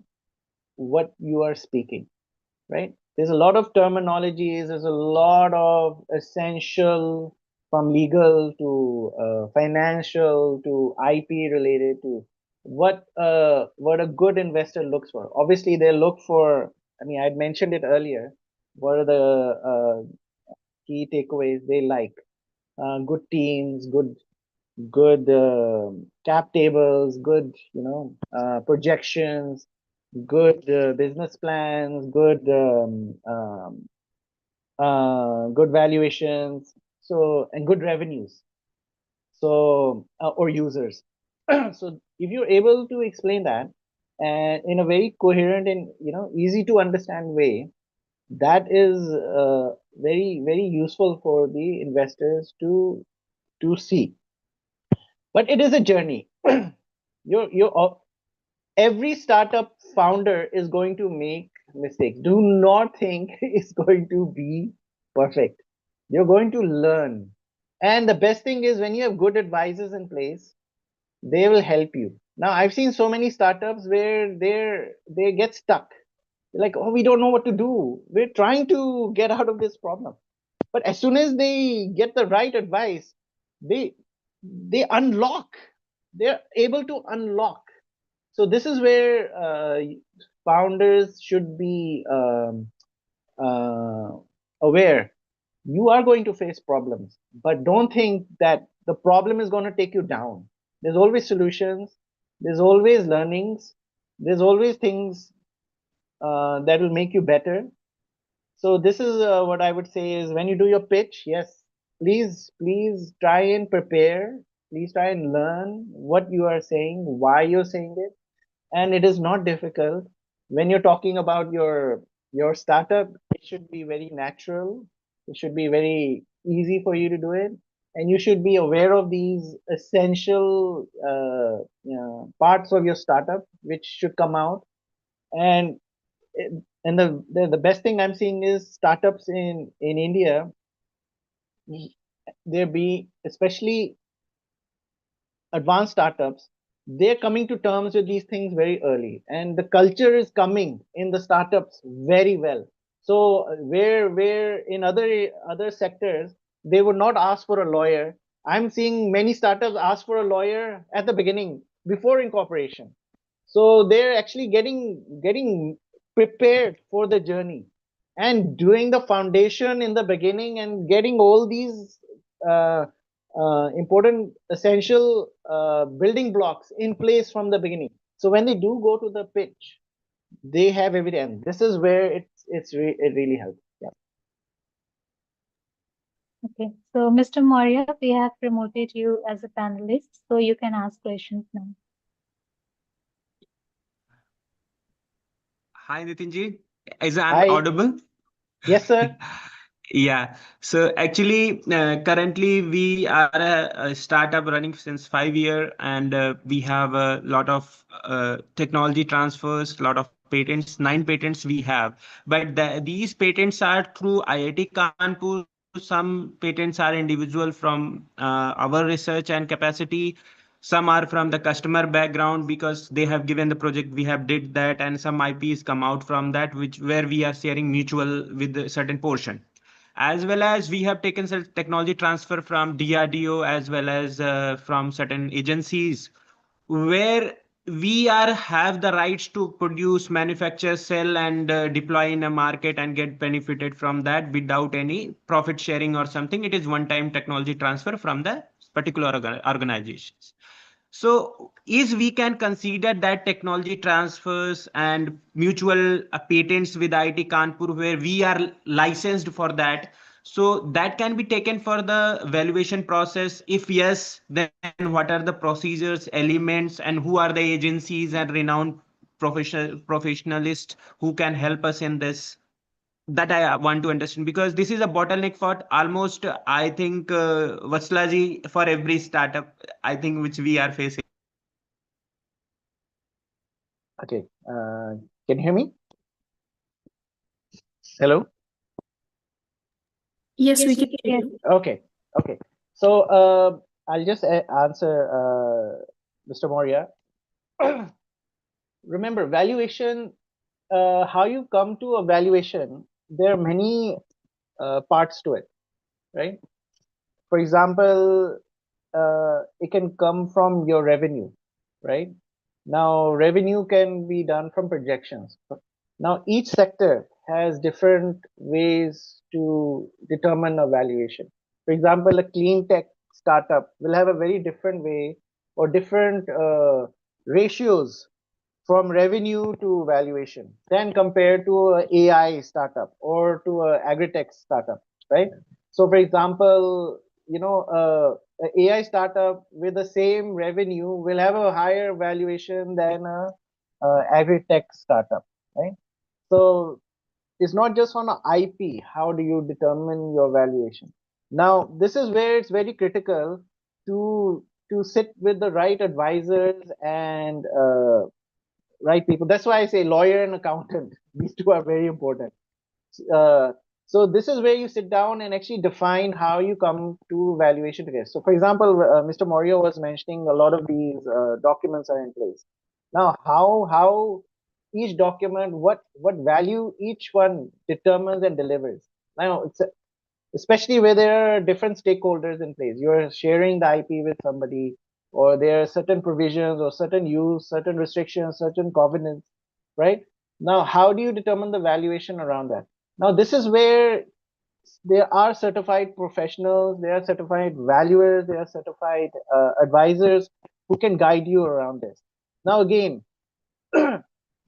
what you are speaking, right? There's a lot of terminologies, there's a lot of essential, from legal to financial to IP related to what a good investor looks for. Obviously, they look for, I mean, I'd mentioned it earlier, what are the key takeaways they like. good teams, good cap tables, good projections, good business plans, good valuations, so and good revenues, so or users. So if you're able to explain that and in a very coherent and easy to understand way, that is very useful for the investors to see. But it is a journey. You're every startup founder is going to make mistakes. Do not think it's going to be perfect. You're going to learn. And the best thing is when you have good advisors in place, they will help you. Now I've seen so many startups where they get stuck. They're like, oh, we don't know what to do. We're trying to get out of this problem. But as soon as they get the right advice, they they unlock. They're able to unlock. So this is where founders should be uh, aware. You are going to face problems, but don't think that the problem is going to take you down. There's always solutions. There's always learnings. There's always things that will make you better. So this is what I would say is when you do your pitch, yes, please try and prepare. Please try and learn what you are saying, why you're saying it, and it is not difficult. When you're talking about your startup, it should be very natural. It should be very easy for you to do it, and you should be aware of these essential parts of your startup which should come out. And and the best thing I'm seeing is startups in India. There be especially advanced startups, they're coming to terms with these things very early, and the culture is coming in the startups very well. So where in other sectors they would not ask for a lawyer, I'm seeing many startups ask for a lawyer at the beginning before incorporation. So they're actually getting prepared for the journey and doing the foundation in the beginning and getting all these uh, important essential building blocks in place from the beginning. So when they do go to the pitch, they have evidence. This is where it really helps. Yeah. Okay, so Mr. Maurya, we have promoted you as a panelist, so you can ask questions now. Hi, Nitinji. Is I'm Hi. audible? Yes, sir. Yeah. So actually, currently we are a startup running since 5 years, and we have a lot of technology transfers, a lot of patents, 9 patents we have. But these patents are through IIT Kanpur. Some patents are individual from our research and capacity. Some are from the customer background because they have given the project, we have did that, and some IPs come out from that, which where we are sharing mutual with a certain portion. As well as we have taken some technology transfer from DRDO as well as from certain agencies where we are have the rights to produce, manufacture, sell, and deploy in a market and get benefited from that without any profit sharing or something. It is one time technology transfer from the particular organizations. So is we can consider that technology transfers and mutual patents with IIT Kanpur where we are licensed for that. So that can be taken for the valuation process. If yes, then what are the procedures, elements, and who are the agencies and renowned professionalists who can help us in this? That I want to understand because this is a bottleneck for almost, I think, Vatsalaji, for every startup, I think, which we are facing. Okay. Can you hear me? Hello. Yes, we Yes, we can can hear hear you. you. Okay. Okay. So I'll just answer Mr. Moria. Remember, valuation, how you come to a valuation, there are many parts to it, right? For example, it can come from your revenue, right? Now, revenue can be done from projections. Now, each sector has different ways to determine a valuation. For example, a Cleantech startup will have a very different way or different ratios from revenue to valuation than compared to a AI startup or to a Agritech startup, right? So, for example, a AI startup with the same revenue will have a higher valuation than a Agritech startup, right? So it's not just on a IP. How do you determine your valuation? Now, this is where it's very critical to sit with the right advisors and right people. That's why I say lawyer and accountant. These two are very important. Uh, so this is where you sit down and actually define how you come to valuation together. So, for example, Mr. Morio was mentioning a lot of these documents are in place. Now, how each document, what value each one determines and delivers. Now, especially where there are different stakeholders in place. You're sharing the IP with somebody, or there are certain provisions, or certain use, certain restrictions, certain covenants, right? Now, how do you determine the valuation around that? Now, this is where there are certified professionals, there are certified valuers, there are certified advisors who can guide you around this. Now, again,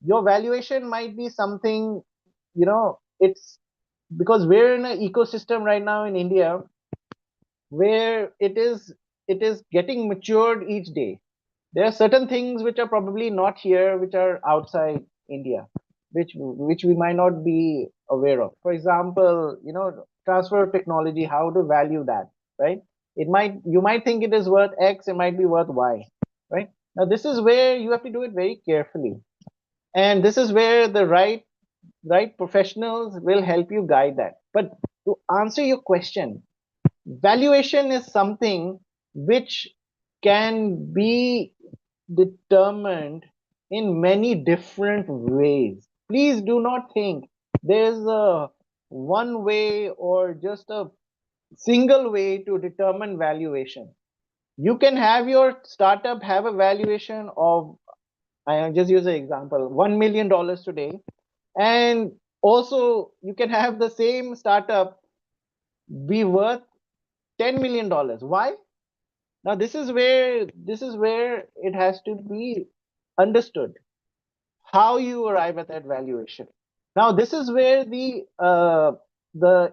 your valuation might be something, it's because we're in an ecosystem right now in India where it is getting matured each day. There are certain things which are probably not here, which are outside India, which we might not be aware of. For example, transfer of technology, how to value that, right? You might think it is worth X, it might be worth Y, right? Now this is where you have to do it very carefully, and this is where the right professionals will help you guide that. But to answer your question, valuation is something which can be determined in many different ways. Please do not think there's a one way or just a single way to determine valuation. You can have your startup have a valuation of, I just use an example, $1 million today, and also you can have the same startup be worth $10 million. Why? Now this is where it has to be understood how you arrive at that valuation. Now this is where the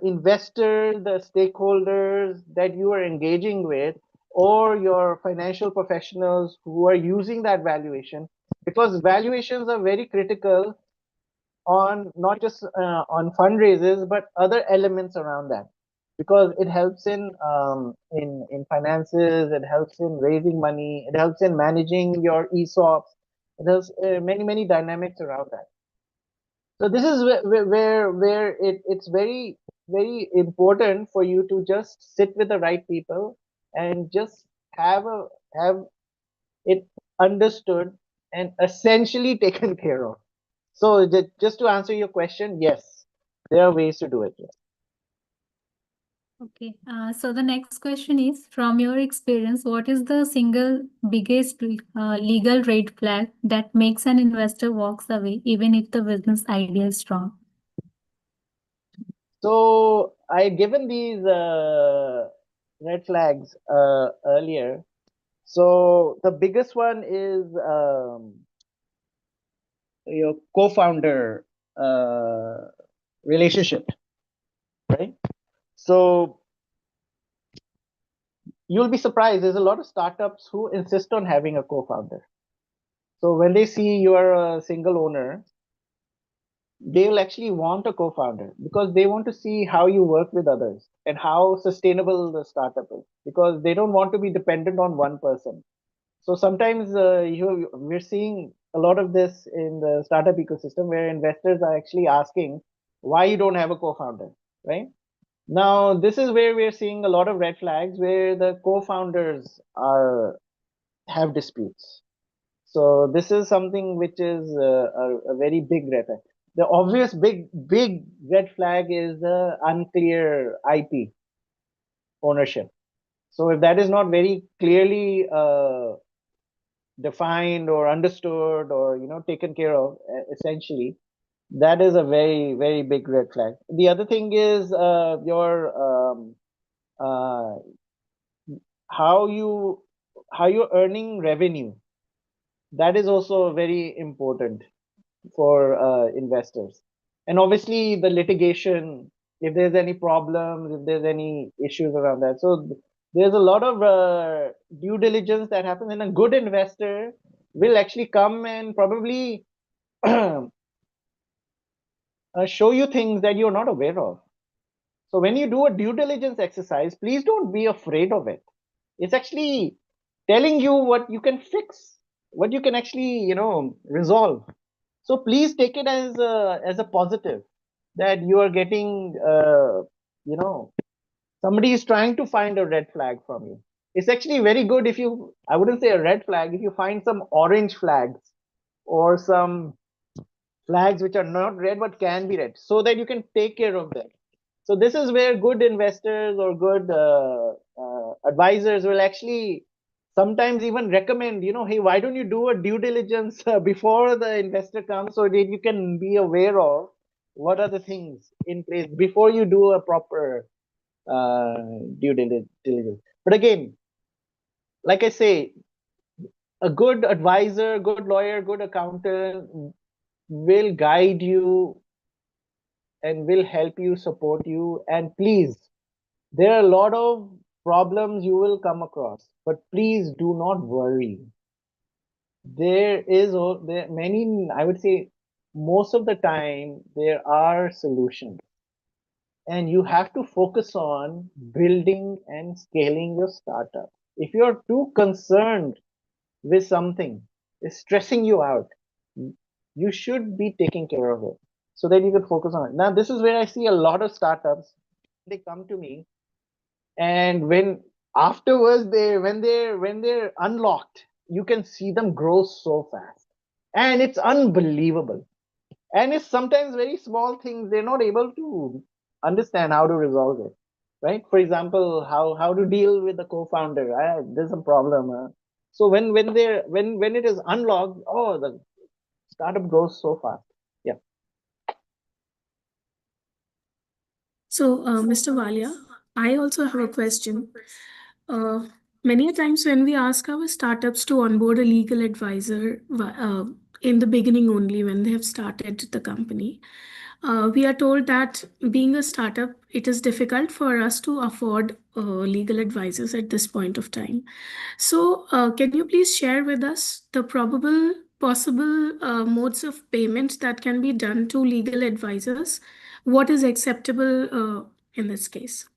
investor, the stakeholders that you are engaging with, or your financial professionals who are using that valuation, because valuations are very critical on not just on fundraisers but other elements around that, because it helps in finances, it helps in raising money, it helps in managing your ESOPs, there's many dynamics around that. So this is where it's very important for you to just sit with the right people and just have it understood and essentially taken care of. So just to answer your question, yes, there are ways to do it. Yes. Okay, so the next question is, from your experience, what is the single biggest legal red flag that makes an investor walks away even if the business idea is strong? So I had given these red flags earlier. So the biggest one is your co-founder relationship, right? So you'll be surprised. There's a lot of startups who insist on having a co-founder. So when they see you are a single owner, they'll actually want a co-founder because they want to see how you work with others and how sustainable the startup is, because they don't want to be dependent on one person. So sometimes we're seeing a lot of this in the startup ecosystem where investors are actually asking why you don't have a co-founder, right? Now, this is where we're seeing a lot of red flags where the co-founders have disputes. So this is something which is a very big red flag. The obvious big red flag is the unclear IP ownership. So if that is not very clearly defined or understood or taken care of, essentially, that is a very big red flag. The other thing is your how you're earning revenue. That is also very important for investors. And obviously the litigation, if there's any problems, if there's any issues around that. So there's a lot of due diligence that happens, and a good investor will actually come and probably show you things that you're not aware of. So when you do a due diligence exercise, please don't be afraid of it. It's actually telling you what you can fix, what you can actually, resolve. So please take it as a positive that you are getting, somebody is trying to find a red flag from you. It's actually very good if you, I wouldn't say a red flag, if you find some orange flags or some flags which are not red but can be red, so that you can take care of them. So this is where good investors or good advisors will actually sometimes even recommend, hey, why don't you do a due diligence before the investor comes, so that you can be aware of what are the things in place before you do a proper due diligence. But again, like I say, a good advisor, good lawyer, good accountant will guide you and will help you, support you. And please, there are a lot of problems you will come across, but please do not worry. There many, I would say, most of the time there are solutions, and you have to focus on building and scaling your startup. If you're too concerned with something, is stressing you out, you should be taking care of it so that you can focus on it. Now, this is where I see a lot of startups. They come to me, and when afterwards when they're unlocked, you can see them grow so fast, and it's unbelievable. And it's sometimes very small things they're not able to understand how to resolve it, right? For example, how to deal with the co-founder. There's a problem. So when it is unlocked, oh, the startup grows so fast. Yeah. So, Mr. Walia, I also have a question. Uh, Many a times when we ask our startups to onboard a legal advisor in the beginning only when they have started the company, we are told that being a startup, it is difficult for us to afford legal advisors at this point of time. So, can you please share with us the probable possible modes of payment that can be done to legal advisors? What is acceptable in this case?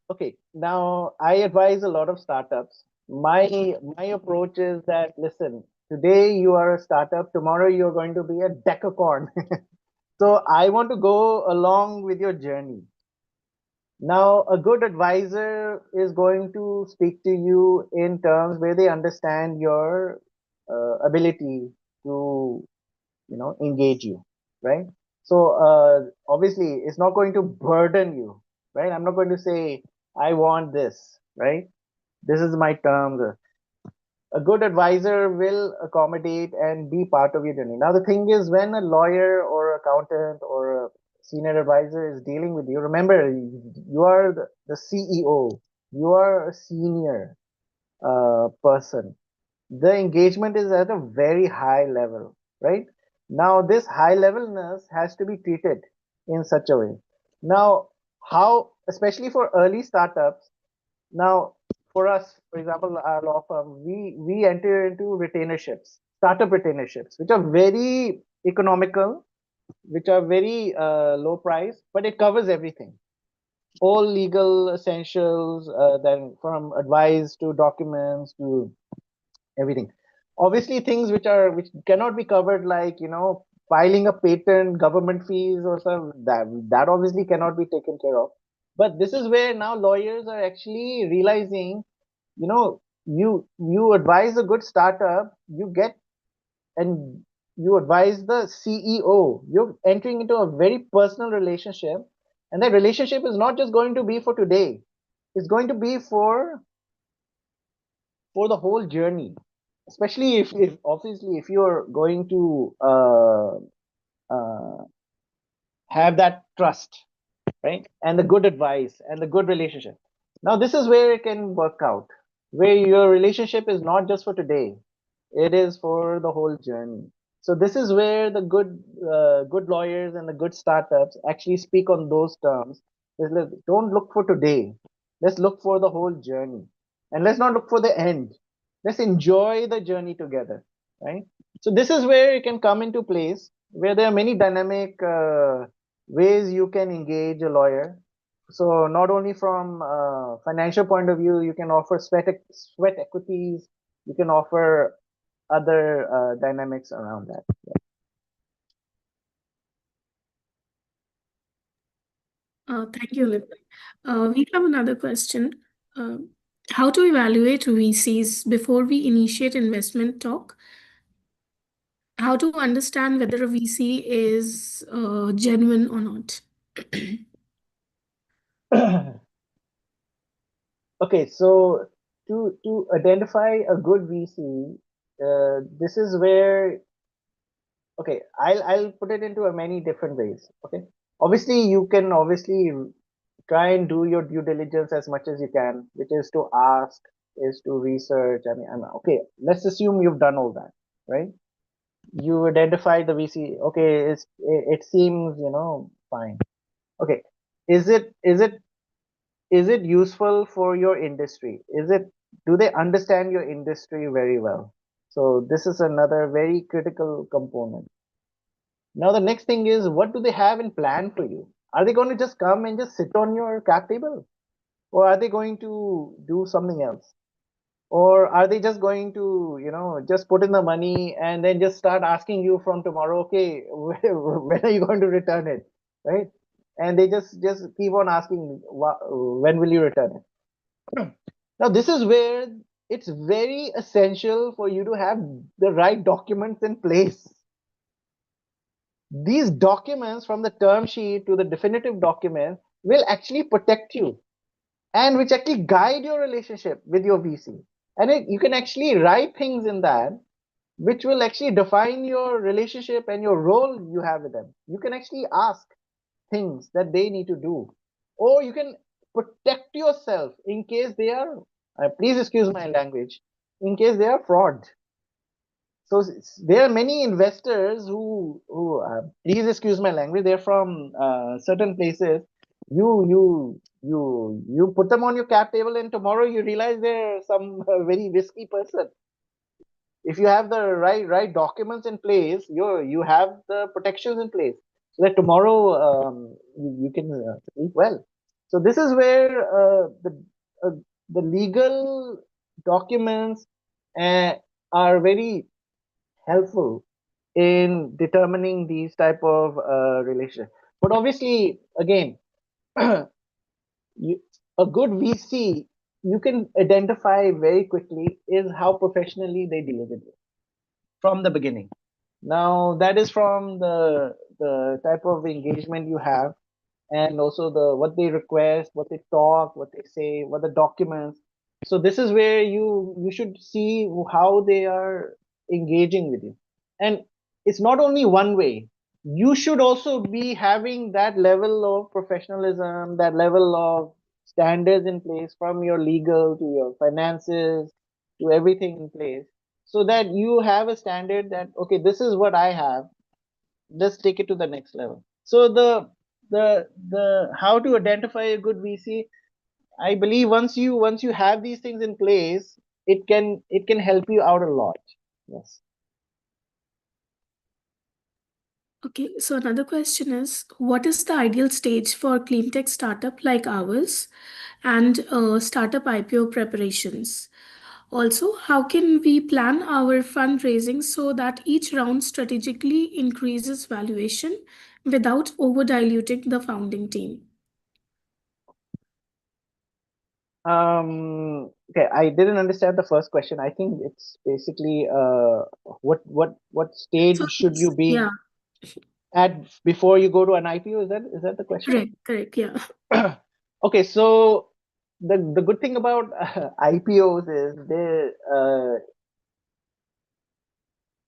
Okay. Now, I advise a lot of startups. My approach is that, listen, today you are a startup, tomorrow you're going to be a decacorn. So I want to go along with your journey. Now, a good advisor is going to speak to you in terms where they understand your ability to, engage you, right? So obviously, it's not going to burden you, right? I'm not going to say, I want this, right? This is my terms. A good advisor will accommodate and be part of your journey. Now, the thing is, when a lawyer or accountant or a senior advisor is dealing with you, remember, you are the CEO, you are a senior person. The engagement is at a very high level, right? Now, this high levelness has to be treated in such a way. Now, how, especially for early startups, now, for us, for example, our law firm, we enter into retainerships, startup retainerships, which are very economical, which are very low price, but it covers everything, all legal essentials, then from advice to documents to everything. Obviously, things which cannot be covered, like filing a patent, government fees or some that obviously cannot be taken care of. But this is where now lawyers are actually realizing, you advise a good startup, you get, and you advise the CEO, you're entering into a very personal relationship, and that relationship is not just going to be for today, it's going to be for the whole journey. Especially if obviously if you're going to uh, have that trust, right, and the good advice and the good relationship. Now, this is where it can work out, where your relationship is not just for today, it is for the whole journey. So this is where the good lawyers and the good startups actually speak on those terms. Is look, don't look for today. Let's look for the whole journey, and let's not look for the end. Let's enjoy the journey together, right? So this is where it can come into place, where there are many dynamic ways you can engage a lawyer. So not only from financial point of view, you can offer sweat equities. You can offer other dynamics around that. Thank you, Lip. We have another question. Uh, how to evaluate VCs before we initiate investment talk? How to understand whether a VC is genuine or not? Okay, so to identify a good VC, this is where, okay, I'll put it into a many different ways. Okay, obviously you can obviously try and do your due diligence as much as you can, which is to ask, is to research. I mean, okay, let's assume you've done all that, right? You identify the VC. Okay, it seems fine. Okay, is it useful for your industry? Do they understand your industry very well? So this is another very critical component. Now the next thing is, what do they have in plan for you? Are they going to just come and just sit on your cap table, or are they going to do something else? Or are they just going to just put in the money and then just start asking you from tomorrow, okay, when are you going to return it, right? And they just keep on asking, when will you return it? Now this is where it's very essential for you to have the right documents in place. These documents, from the term sheet to the definitive document, will actually protect you, and which actually guide your relationship with your VC. And you can actually write things in that which will actually define your relationship and your role you have with them. You can actually ask things that they need to do, or you can protect yourself in case they are, please excuse my language, in case they are fraud. So there are many investors who please excuse my language, they're from certain places. You put them on your cap table, and tomorrow you realize they're some very risky person. If you have the right documents in place, you have the protections in place, so that tomorrow you can sleep well. So this is where uh, the legal documents uh, are very helpful in determining these type of relationships. But obviously, again, you, a good VC, you can identify very quickly is how professionally they deal with you from the beginning. Now that is from the type of engagement you have, and also the what they request, what they talk, what they say, what the documents. So this is where you should see how they are engaging with you. And it's not only one way. You should also be having that level of professionalism, that level of standards in place, from your legal to your finances to everything in place, so that you have a standard that, okay, this is what I have, just take it to the next level. So the how to identify a good VC, I believe once you have these things in place, it can help you out a lot. Yes. Okay, so another question is, what is the ideal stage for Cleantech startup like ours and startup IPO preparations? Also, how can we plan our fundraising so that each round strategically increases valuation without over diluting the founding team? Okay, I didn't understand the first question. I think it's basically what So, stage should you be yeah, at before you go to an IPO? Is that the question? correct, yeah. Okay, so the good thing about IPOs is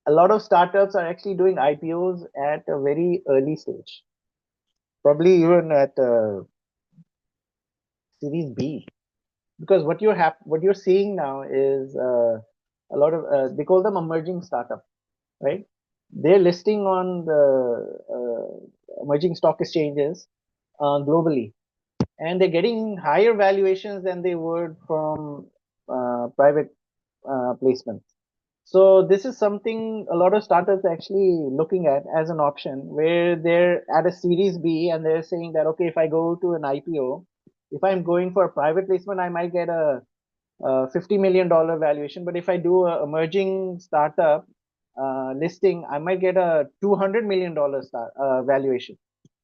a lot of startups are actually doing IPOs at a very early stage, probably even at Series B. because what you're seeing now is a lot of they call them emerging startup, right? They're listing on the emerging stock exchanges globally, and they're getting higher valuations than they would from private placements. So this is something a lot of startups actually looking at as an option, where they're at a Series B and they're saying that, okay, if I go to an IPO, if I'm going for a private placement, I might get a $50 million valuation. But if I do a emerging startup listing, I might get a $200 million valuation.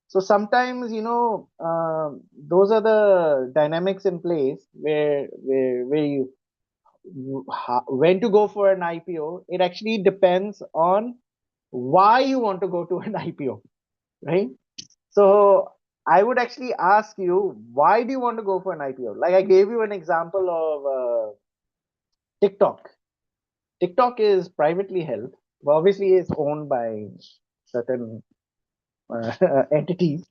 So sometimes, those are the dynamics in place where you when to go for an IPO. It actually depends on why you want to go to an IPO, right? So I would actually ask you, why do you want to go for an IPO? Like I gave you an example of TikTok. TikTok is privately held. Well, obviously, it's owned by certain entities,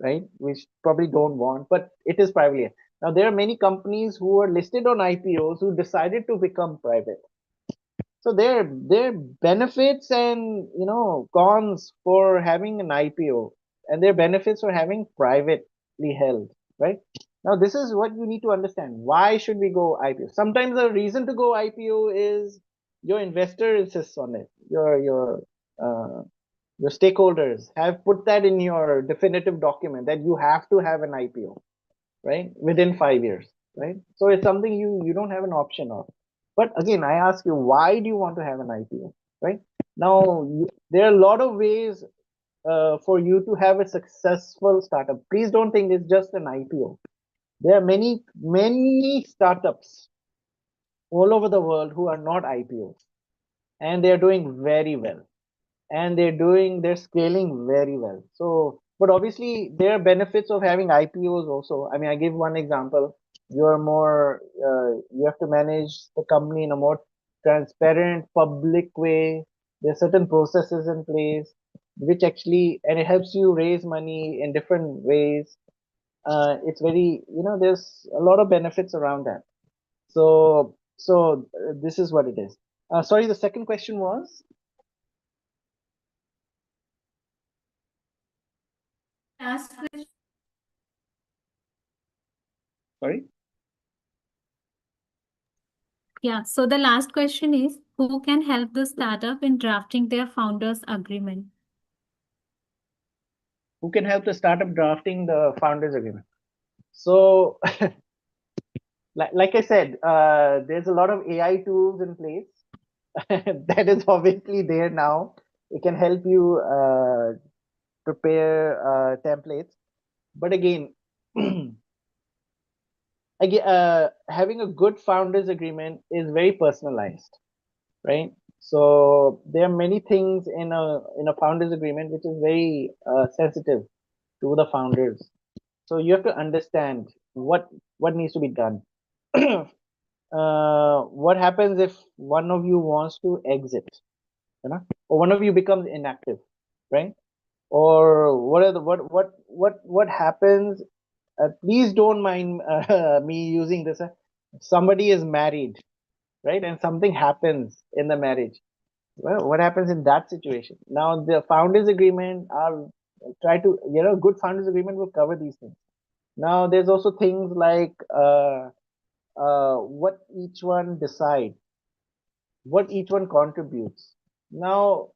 right? Which probably don't want, but it is privately held. Now, there are many companies who are listed on IPOs who decided to become private. So there are benefits and cons for having an IPO, and there are benefits for having privately held, right? Now this is what you need to understand. Why should we go IPO? Sometimes the reason to go IPO is your investor insists on it. Your stakeholders have put that in your definitive document that you have to have an IPO, right? Within 5 years, right? So it's something you don't have an option of. But again, I ask you, why do you want to have an IPO, right? Now, there are a lot of ways for you to have a successful startup. Please don't think it's just an IPO. There are many startups all over the world who are not IPOs, and they're doing very well, and they're scaling very well. So, but obviously there are benefits of having IPOs also. I mean, I give one example. You have to manage the company in a more transparent, public way. There are certain processes in place which actually, and it helps you raise money in different ways. It's very, there's a lot of benefits around that. So this is what it is. Sorry, the second question was? Last question. Sorry? Yeah, so the last question is, who can help the startup in drafting their founders agreement? Who can help the startup drafting the founders agreement? So, like I said, there's a lot of AI tools in place that is obviously there now. It can help you prepare templates. But again, having a good founders agreement is very personalized, right? So there are many things in a founders agreement which is very sensitive to the founders. So you have to understand what needs to be done. What happens if one of you wants to exit, or one of you becomes inactive, right? Or what happens? Please don't mind me using this. Somebody is married, right, and something happens in the marriage. Well, what happens in that situation? Now, the founders agreement are try to good founders agreement will cover these things. Now, there's also things like what each one decide, what each one contributes. Now,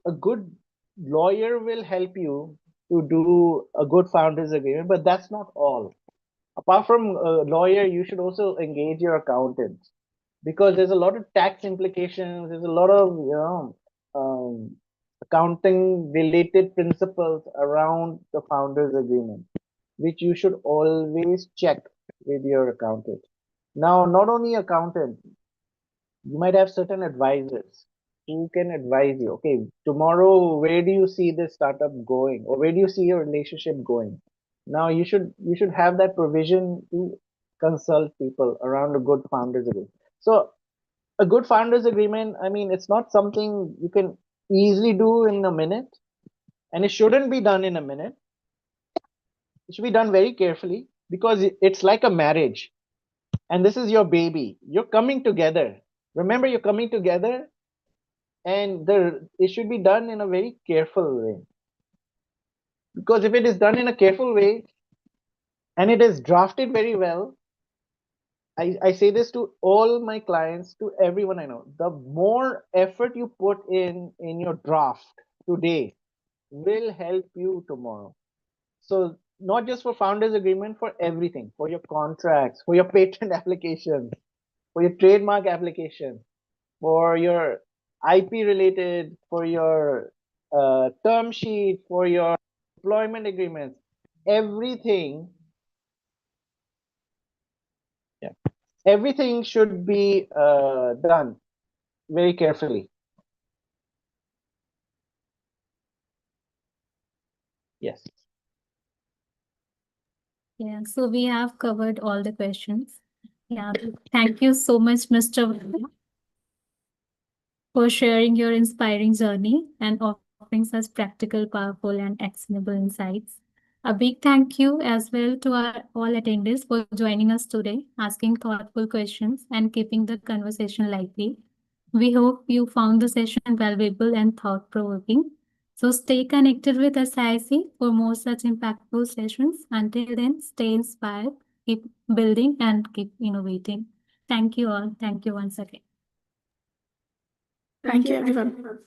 a good lawyer will help you to do a good founders agreement, but that's not all. Apart from a lawyer, you should also engage your accountant, because there's a lot of tax implications. There's a lot of accounting related principles around the founders agreement, which you should always check with your accountant. Now, not only accountant, you might have certain advisors who can advise you. Okay, tomorrow, where do you see this startup going, or where do you see your relationship going? Now, you should have that provision to consult people around a good founders agreement. So a good founders agreement, I mean, it's not something you can easily do in a minute, and it shouldn't be done in a minute. It should be done very carefully, because it's like a marriage. and this is your baby. You're coming together. Remember, you're coming together, and it should be done in a very careful way. Because if it is done in a careful way and it is drafted very well, I say this to all my clients, to everyone I know. The more effort you put in your draft today will help you tomorrow. So not just for founders agreement, for everything, for your contracts, for your patent applications, for your trademark application, for your IP related, for your term sheet, for your employment agreements, everything. Yeah, everything should be done very carefully. Yes. Yeah, so we have covered all the questions. Yeah, thank you so much, Mr. Valia, for sharing your inspiring journey and offering such practical, powerful, and actionable insights. A big thank you as well to our all attendees for joining us today, asking thoughtful questions, and keeping the conversation lively. We hope you found the session valuable and thought provoking. So stay connected with SIC for more such impactful sessions. Until then, stay inspired, keep building, and keep innovating. Thank you all. Thank you once again. Thank you, everyone.